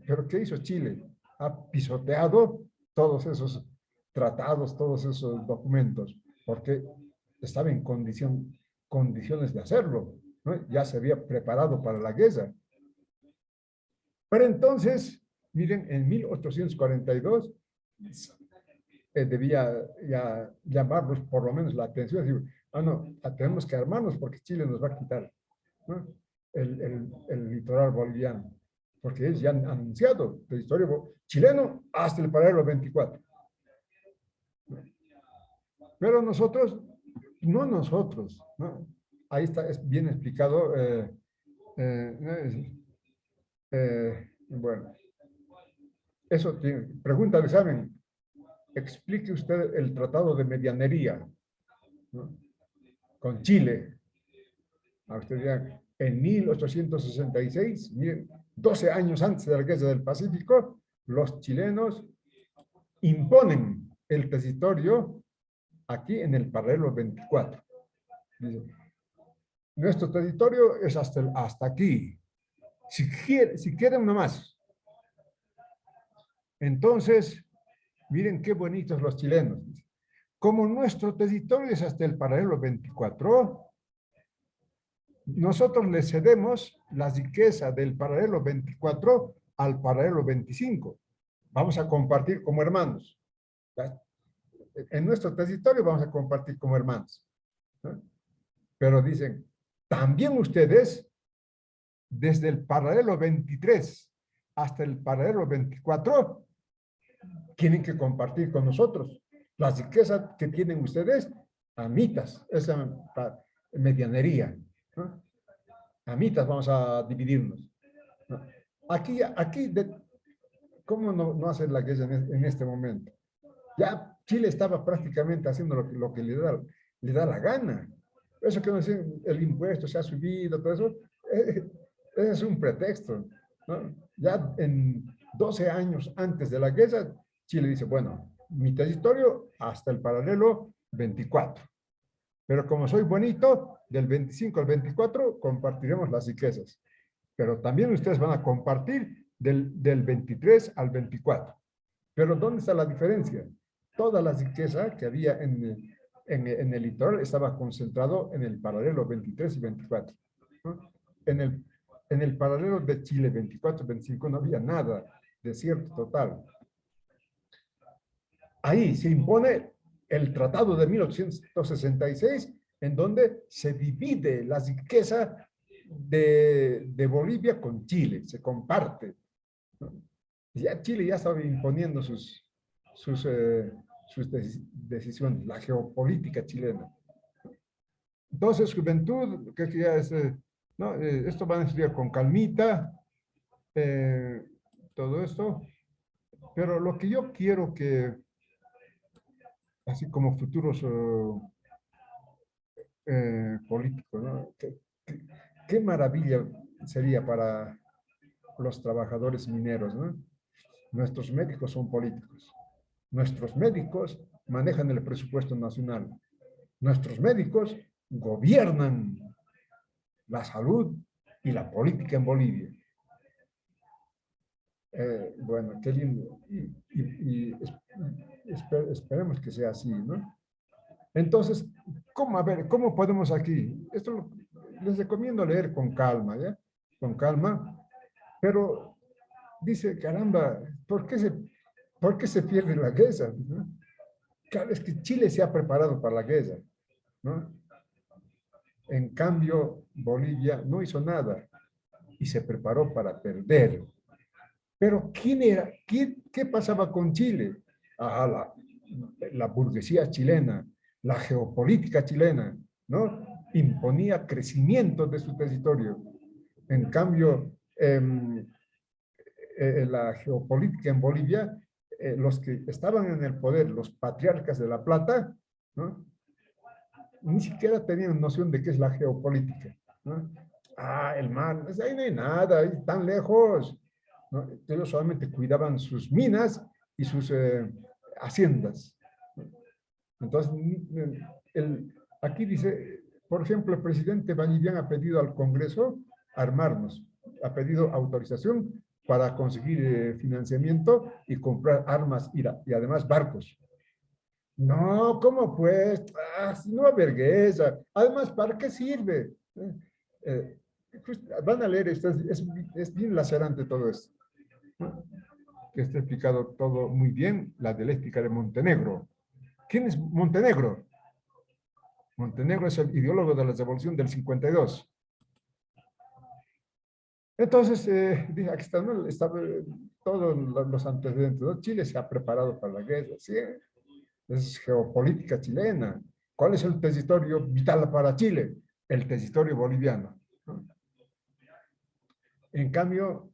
A: Pero ¿qué hizo Chile? Ha pisoteado todos esos tratados, todos esos documentos, porque estaba en condiciones de hacerlo, ¿no? Ya se había preparado para la guerra. Pero entonces, miren, en 1842 debía ya llamarnos por lo menos la atención, decir, no, tenemos que armarnos porque Chile nos va a quitar, ¿no? el litoral boliviano, porque ellos ya han anunciado territorio chileno hasta el paralelo 24. Pero nosotros, no nosotros, ¿no? Ahí está, es bien explicado. Bueno, eso tiene, pregunta de examen. Explique usted el tratado de medianería, ¿no? Con Chile. A usted dirá, en 1866, miren, 12 años antes de la Guerra del Pacífico, los chilenos imponen el territorio aquí en el paralelo 24. Dice, nuestro territorio es hasta aquí. Si quieren uno más. Entonces, miren qué bonitos los chilenos. Como nuestro territorio es hasta el paralelo 24, nosotros le cedemos la riqueza del paralelo 24 al paralelo 25. Vamos a compartir como hermanos. En nuestro territorio vamos a compartir como hermanos, ¿no? Pero dicen, también ustedes, desde el paralelo 23 hasta el paralelo 24, tienen que compartir con nosotros la riqueza que tienen ustedes a mitas, esa medianería, ¿no? A mitas vamos a dividirnos, ¿no? Aquí ¿cómo no hacer la guerra en este momento? Ya Chile estaba prácticamente haciendo lo que le da la gana. Eso que no dicen, el impuesto se ha subido, todo eso, es un pretexto, ¿no? Ya en 12 años antes de la guerra, Chile dice, bueno, mi territorio hasta el paralelo 24. Pero como soy bonito, del 25 al 24 compartiremos las riquezas. Pero también ustedes van a compartir del 23 al 24. Pero ¿dónde está la diferencia? Toda la riqueza que había en el litoral estaba concentrado en el paralelo 23 y 24, ¿no? En el paralelo de Chile 24-25 no había nada, desierto total. Ahí se impone el Tratado de 1866, en donde se divide la riqueza de Bolivia con Chile, se comparte, ¿no? Ya Chile ya estaba imponiendo sus decisiones, la geopolítica chilena. Entonces, juventud, que ya es, ¿no? Esto van a estudiar con calmita, todo esto, pero lo que yo quiero que, así como futuros políticos, ¿no? Qué maravilla sería para los trabajadores mineros, ¿no? Nuestros médicos son políticos. Nuestros médicos manejan el presupuesto nacional. Nuestros médicos gobiernan la salud y la política en Bolivia. Bueno, qué lindo. esperemos que sea así, ¿no? Entonces, ¿cómo, a ver, cómo podemos aquí? Les recomiendo leer con calma, ¿ya? Con calma, pero dice, caramba, ¿por qué se pierde la guerra? ¿No? Claro, es que Chile se ha preparado para la guerra, ¿no? En cambio, Bolivia no hizo nada y se preparó para perder. Pero ¿quién era? ¿Qué pasaba con Chile? Ah, la burguesía chilena, la geopolítica chilena, ¿no? Imponía crecimiento de su territorio. En cambio, la geopolítica en Bolivia, los que estaban en el poder, los patriarcas de La Plata, ¿no? Ni siquiera tenían noción de qué es la geopolítica, ¿no? Ah, el mar, pues ahí no hay nada, ahí tan lejos, ¿no? Ellos solamente cuidaban sus minas y sus haciendas. Entonces, aquí dice, por ejemplo, el presidente boliviano ha pedido al Congreso armarnos, ha pedido autorización para conseguir financiamiento y comprar armas y además barcos. No, ¿cómo pues? Si no vergüenza. Además, ¿para qué sirve? Van a leer esto, es bien lacerante todo esto, ¿no? Que está explicado todo muy bien, la dialéctica de Montenegro. ¿Quién es Montenegro? Montenegro es el ideólogo de la revolución del 52. Entonces, aquí están, ¿no? Todos los antecedentes, ¿no? Chile se ha preparado para la guerra, ¿sí? Es geopolítica chilena. ¿Cuál es el territorio vital para Chile? El territorio boliviano, ¿no? En cambio,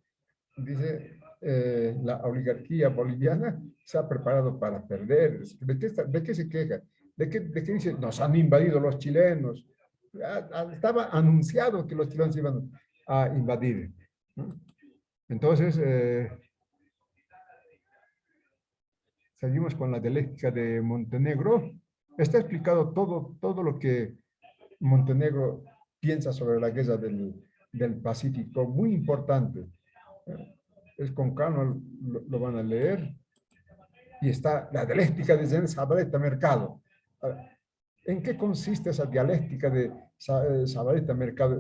A: dice, la oligarquía boliviana se ha preparado para perder. ¿De qué se queja? ¿De qué dice? Nos han invadido los chilenos. Estaba anunciado que los chilenos iban a invadir, ¿no? Entonces, seguimos con la dialéctica de Montenegro. Está explicado todo lo que Montenegro piensa sobre la guerra del Pacífico, muy importante. Es con calma, lo van a leer. Y está la dialéctica de Zabaleta Mercado. ¿En qué consiste esa dialéctica de Zabaleta Mercado?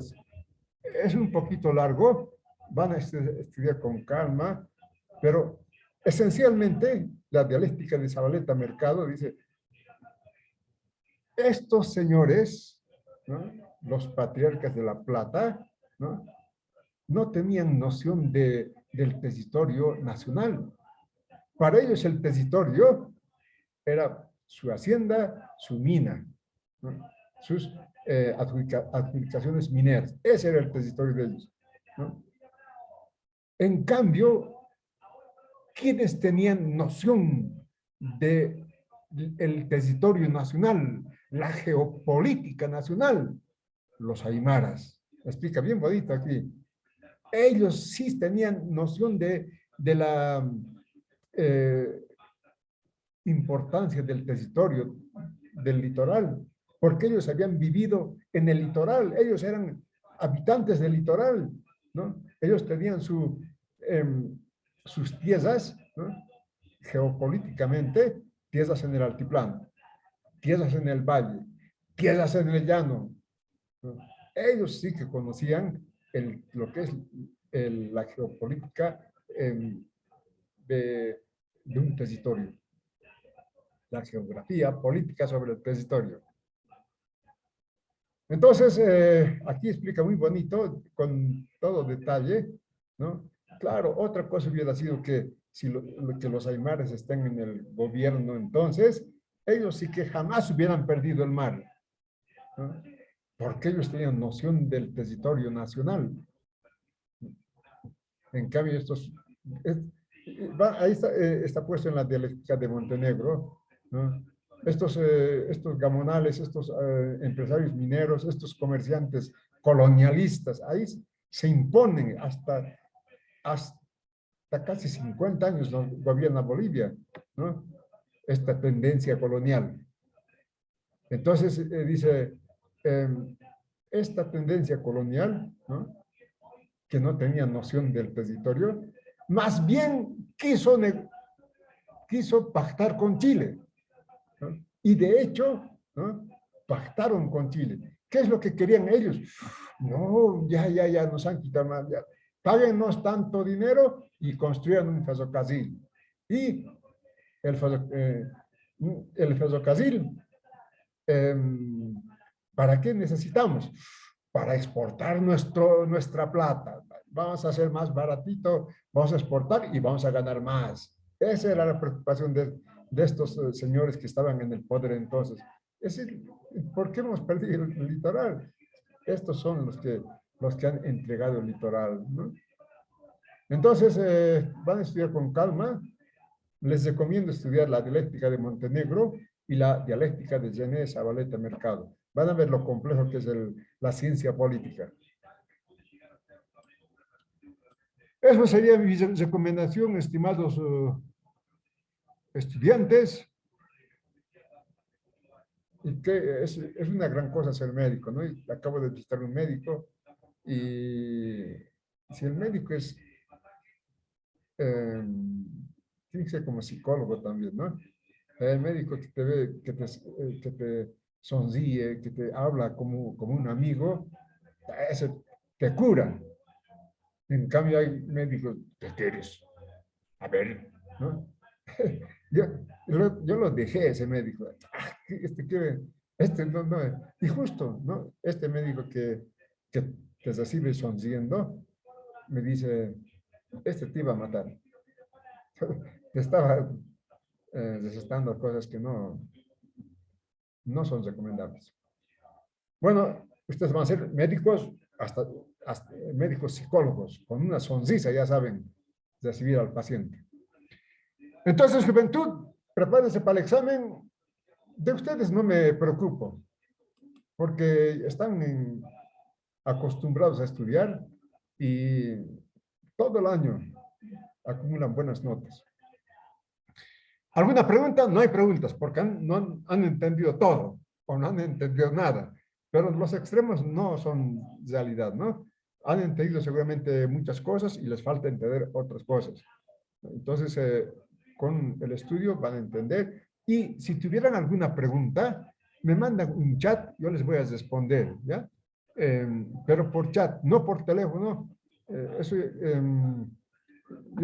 A: Es un poquito largo, van a estudiar con calma, pero esencialmente la dialéctica de Zabaleta Mercado dice, estos señores, ¿no? Los patriarcas de La Plata, ¿no? No tenían noción del territorio nacional. Para ellos el territorio era su hacienda, su mina, ¿no? Sus adjudicaciones mineras. Ese era el territorio de ellos, ¿no? En cambio, ¿quiénes tenían noción del territorio nacional, la geopolítica nacional? Los aymaras. Explica bien bonito aquí. Ellos sí tenían noción de la importancia del territorio, del litoral, porque ellos habían vivido en el litoral, ellos eran habitantes del litoral, ¿no? Ellos tenían sus tierras, ¿no? Geopolíticamente, tierras en el altiplano, tierras en el valle, tierras en el llano, ¿no? Ellos sí que conocían lo que es la geopolítica de un territorio, la geografía política sobre el territorio. Entonces, aquí explica muy bonito, con todo detalle, ¿no? Claro, otra cosa hubiera sido que que los aymares estén en el gobierno entonces, ellos sí que jamás hubieran perdido el mar, ¿no? Porque ellos tenían noción del territorio nacional. En cambio, ahí está puesto en la dialéctica de Montenegro, ¿no? Estos gamonales, estos empresarios mineros, estos comerciantes colonialistas, ahí se imponen hasta casi 50 años gobierna Bolivia, ¿no? Esta tendencia colonial. Entonces, dice, esta tendencia colonial, ¿no? Que no tenía noción del territorio, más bien quiso quiso pactar con Chile, ¿no? Y de hecho, ¿no? Pactaron con Chile. ¿Qué es lo que querían ellos? No, ya nos han quitado más. Ya. Páguenos tanto dinero y construyan un ferrocarril. Y el ferrocarril, ¿para qué necesitamos? Para exportar nuestra plata. Vamos a hacer más baratito, vamos a exportar y vamos a ganar más. Esa era la preocupación de estos señores que estaban en el poder entonces. Es decir, ¿por qué hemos perdido el litoral? Estos son los que han entregado el litoral, ¿no? Entonces, van a estudiar con calma. Les recomiendo estudiar la dialéctica de Montenegro y la dialéctica de Gené Zavaleta Mercado. Van a ver lo complejo que es la ciencia política. Eso sería mi recomendación, estimados estudiantes. Y que es una gran cosa ser médico, ¿no? Y acabo de visitar un médico y si el médico es, tiene que ser como psicólogo también, ¿no? El médico que te ve, que te sonríe, que te habla como un amigo, ese te cura. En cambio hay médicos, ¿qué quieres? A ver, ¿no? Yo lo dejé ese médico. Este no, y justo, ¿no? Este médico que te recibe sonriendo, me dice, este te iba a matar. Te estaba recetando cosas que no son recomendables. Bueno, ustedes van a ser médicos, hasta médicos psicólogos, con una sonrisa, ya saben, recibir al paciente. Entonces, juventud, prepárense para el examen. De ustedes no me preocupo, porque están acostumbrados a estudiar y todo el año acumulan buenas notas. ¿Alguna pregunta? No hay preguntas, porque no han entendido todo o no han entendido nada. Pero los extremos no son realidad, ¿no? Han entendido seguramente muchas cosas y les falta entender otras cosas. Entonces, con el estudio van a entender. Y si tuvieran alguna pregunta, me mandan un chat, yo les voy a responder, ¿ya? Pero por chat, no por teléfono. Yo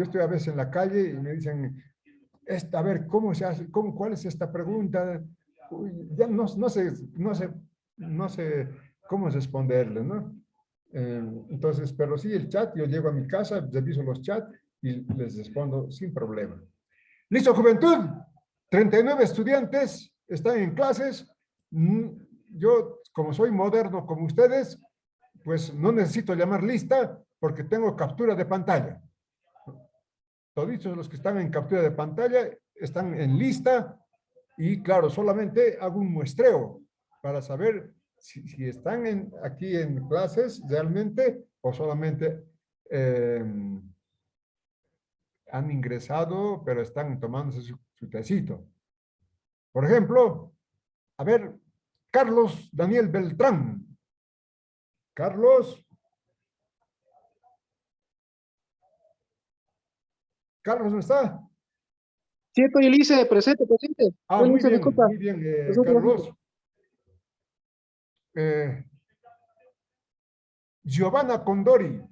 A: estoy a veces en la calle y me dicen, a ver, ¿cómo se hace? ¿Cuál es esta pregunta? Uy, ya no sé cómo responderle, ¿no? Entonces, pero sí, el chat, yo llego a mi casa, reviso los chats y les respondo sin problema. Listo, juventud. 39 estudiantes están en clases. Yo, como soy moderno como ustedes, pues no necesito llamar lista porque tengo captura de pantalla. Todos los que están en captura de pantalla están en lista y claro, solamente hago un muestreo para saber si están aquí en clases realmente o solamente han ingresado, pero están tomándose su tecito. Por ejemplo, a ver, Carlos Daniel Beltrán. Carlos. ¿Carlos no está?
E: Sí, estoy Elise, presente.
A: Ah, muy bien, Carlos. Giovanna Condori.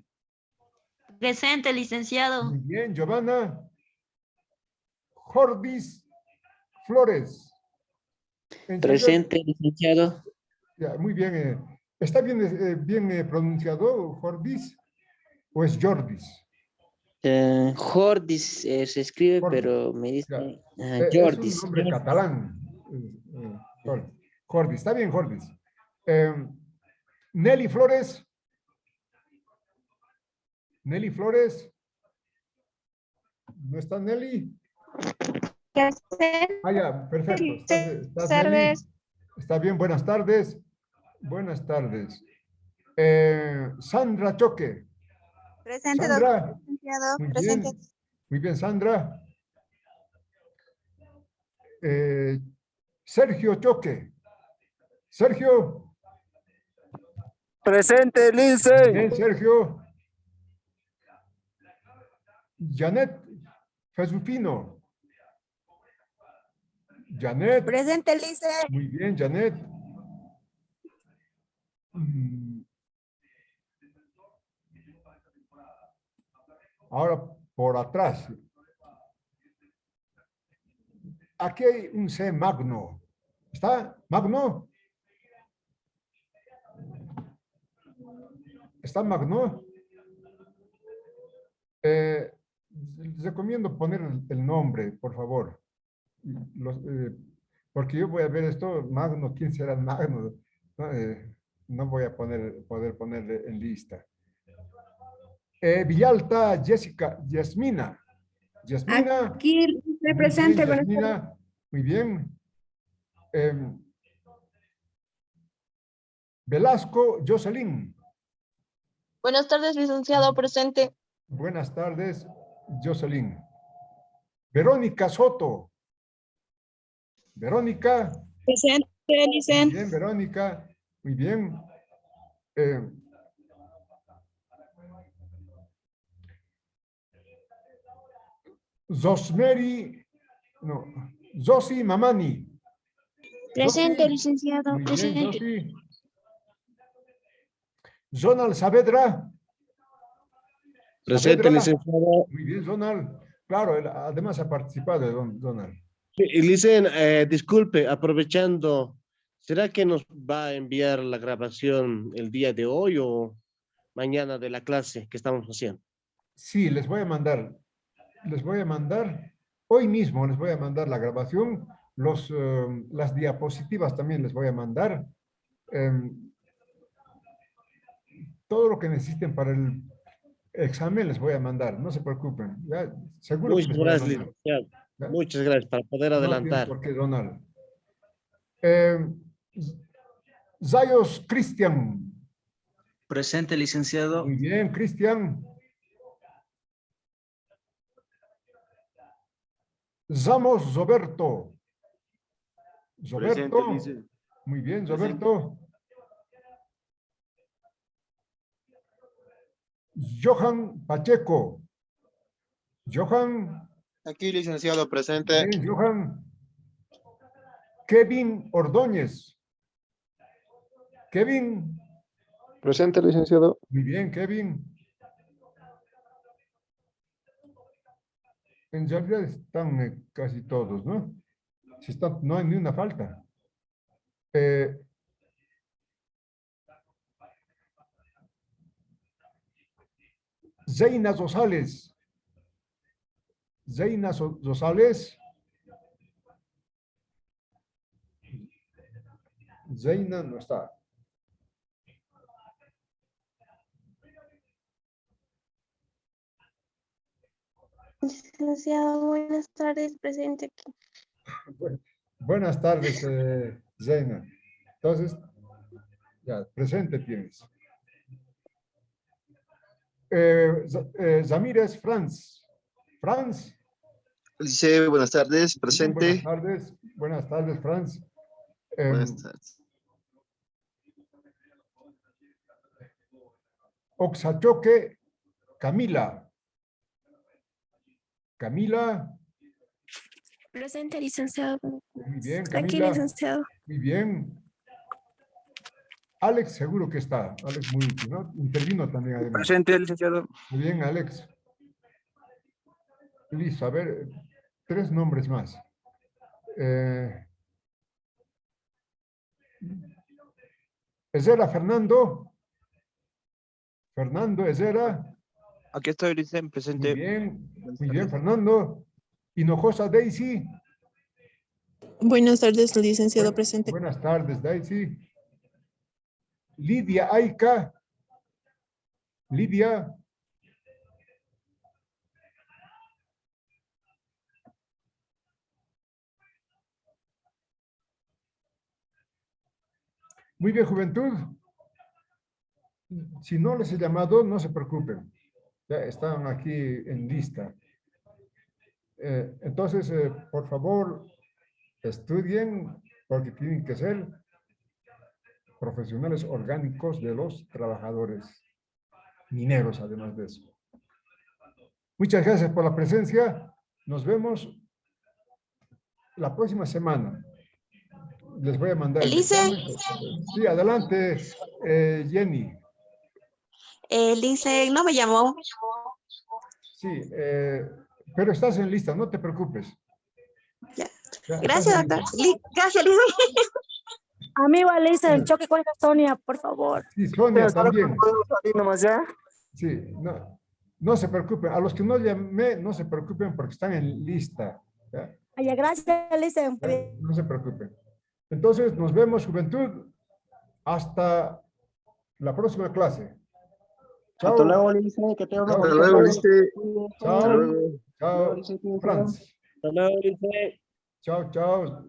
F: Presente, licenciado.
A: Muy bien, Giovanna. Jordis Flores.
G: Presente, licenciado.
A: Ya, muy bien. ¿Está bien pronunciado Jordis o es Jordis?
G: Jordis se escribe,
A: Jordis.
G: Pero me dice
A: Es
G: Jordis.
A: un nombre catalán. Jordis, está bien, Jordis. Nelly Flores. Nelly Flores. ¿No está Nelly? Ah, ya, perfecto. ¿Estás Nelly? Está bien, buenas tardes. Buenas tardes. Sandra Choque.
B: Presente,
A: Sandra.
B: doctor licenciado.
A: Muy
B: Presente.
A: bien. Muy bien, Sandra. Sergio Choque. Sergio.
H: Presente, Lince.
A: Bien, Sergio. Janet Fesufino. Janet.
H: Presente, Lice.
A: Muy bien, Janet. Mm. Ahora por atrás. Aquí hay un C magno. ¿Está? ¿Magno? ¿Está magno? Les recomiendo poner el nombre, por favor. Porque yo voy a ver esto, magno, ¿quién será el magno? No voy a poder ponerle en lista. Villalta, Jessica, Yasmina. Yasmina.
H: Aquí presente.
A: Yasmina, muy bien. Velasco, Jocelyn.
I: Buenas tardes, licenciado, presente.
A: Buenas tardes, Jocelyn. Verónica Soto. Verónica.
H: Presente, Lice.
A: Muy bien, Verónica. Muy bien. Zosmeri, no, Zosi Mamani.
H: Presente,
A: Zosi.
H: licenciado.
A: Muy bien,
H: Presente.
A: Zosi. Zonal Saavedra.
D: Presente,
A: Saavedra.
D: licenciado.
A: Muy bien, Zonal. Claro, él además ha participado, Zonal.
D: Y Licen, disculpe, aprovechando, ¿será que nos va a enviar la grabación el día de hoy o mañana de la clase que estamos haciendo?
A: Sí, les voy a mandar, hoy mismo les voy a mandar la grabación, las diapositivas también les voy a mandar. Todo lo que necesiten para el examen les voy a mandar, no se preocupen. Ya, seguro que
D: Muchas
A: les voy a
D: gracias,
A: mandar.
D: licenciado.
A: ¿Ya?
D: Muchas gracias para poder
A: No tiene
D: adelantar.
A: por qué, Donald. Zayos Cristian.
J: Presente, licenciado.
A: Muy bien, Cristian. Zamos Roberto. Roberto. Muy bien, Roberto. Johan Pacheco. Johan.
E: Aquí, licenciado, presente.
A: Bien, Johan. Kevin Ordóñez. Kevin.
E: Presente, licenciado.
A: Muy bien, Kevin. En realidad están casi todos, ¿no? Si están, no hay ni una falta. Zeina Rosales. Zeina Rosales. Zeina no está.
I: Licenciado, buenas tardes, presente aquí.
A: Buenas tardes, Zeina. Entonces, ya, presente tienes. Zamírez Franz. Franz.
E: Lice, buenas tardes, presente.
A: Buenas tardes, Franz.
E: Buenas tardes.
A: Oxachoque, Camila. Camila.
H: Presente, licenciado.
A: Muy bien,
H: Aquí,
A: Camila.
H: licenciado.
A: Muy bien. Alex seguro que está. Alex Murillo, ¿no? Intervino también además.
E: Presente, licenciado.
A: Muy bien, Alex. Listo, a ver, 3 nombres más. Ezera Fernando. Fernando Ezera.
E: Aquí estoy, licenciado, presente.
A: Muy bien, Fernando. Hinojosa Daisy.
H: Buenas tardes, licenciado, presente.
A: Buenas tardes, Daisy. Lidia Aika. Lidia. Muy bien, juventud. Si no les he llamado, no se preocupen. Ya están aquí en lista. Entonces, por favor, estudien porque tienen que ser profesionales orgánicos de los trabajadores mineros, además de eso. Muchas gracias por la presencia. Nos vemos la próxima semana les voy a mandar el
B: Lice.
A: examen. Sí, adelante, Jenny.
B: Lice, no me llamó.
A: Sí, pero estás en lista, no te preocupes.
B: Ya.
A: Ya,
B: Gracias,
A: estás en
B: doctor.
A: lista.
B: Gracias, Lice.
H: Amigo Alicia, el choque con Sonia, por favor.
A: Sí, Sonia también.
E: nomás ya.
A: Sí, no se preocupen. A los que no llamé, no se preocupen porque están en lista. ¿Ya?
H: Ay, gracias, Alicia.
A: No se preocupen. Entonces, nos vemos, juventud, hasta la próxima clase. Chao.
D: Hasta luego, Lice, que tenga una
A: Chao,
E: Hasta
D: buena
E: luego,
A: chao.
E: Lice.
A: Chao.
E: Hasta luego.
A: Chao, Franz.
D: Hasta luego, Lice.
A: Chao, chao.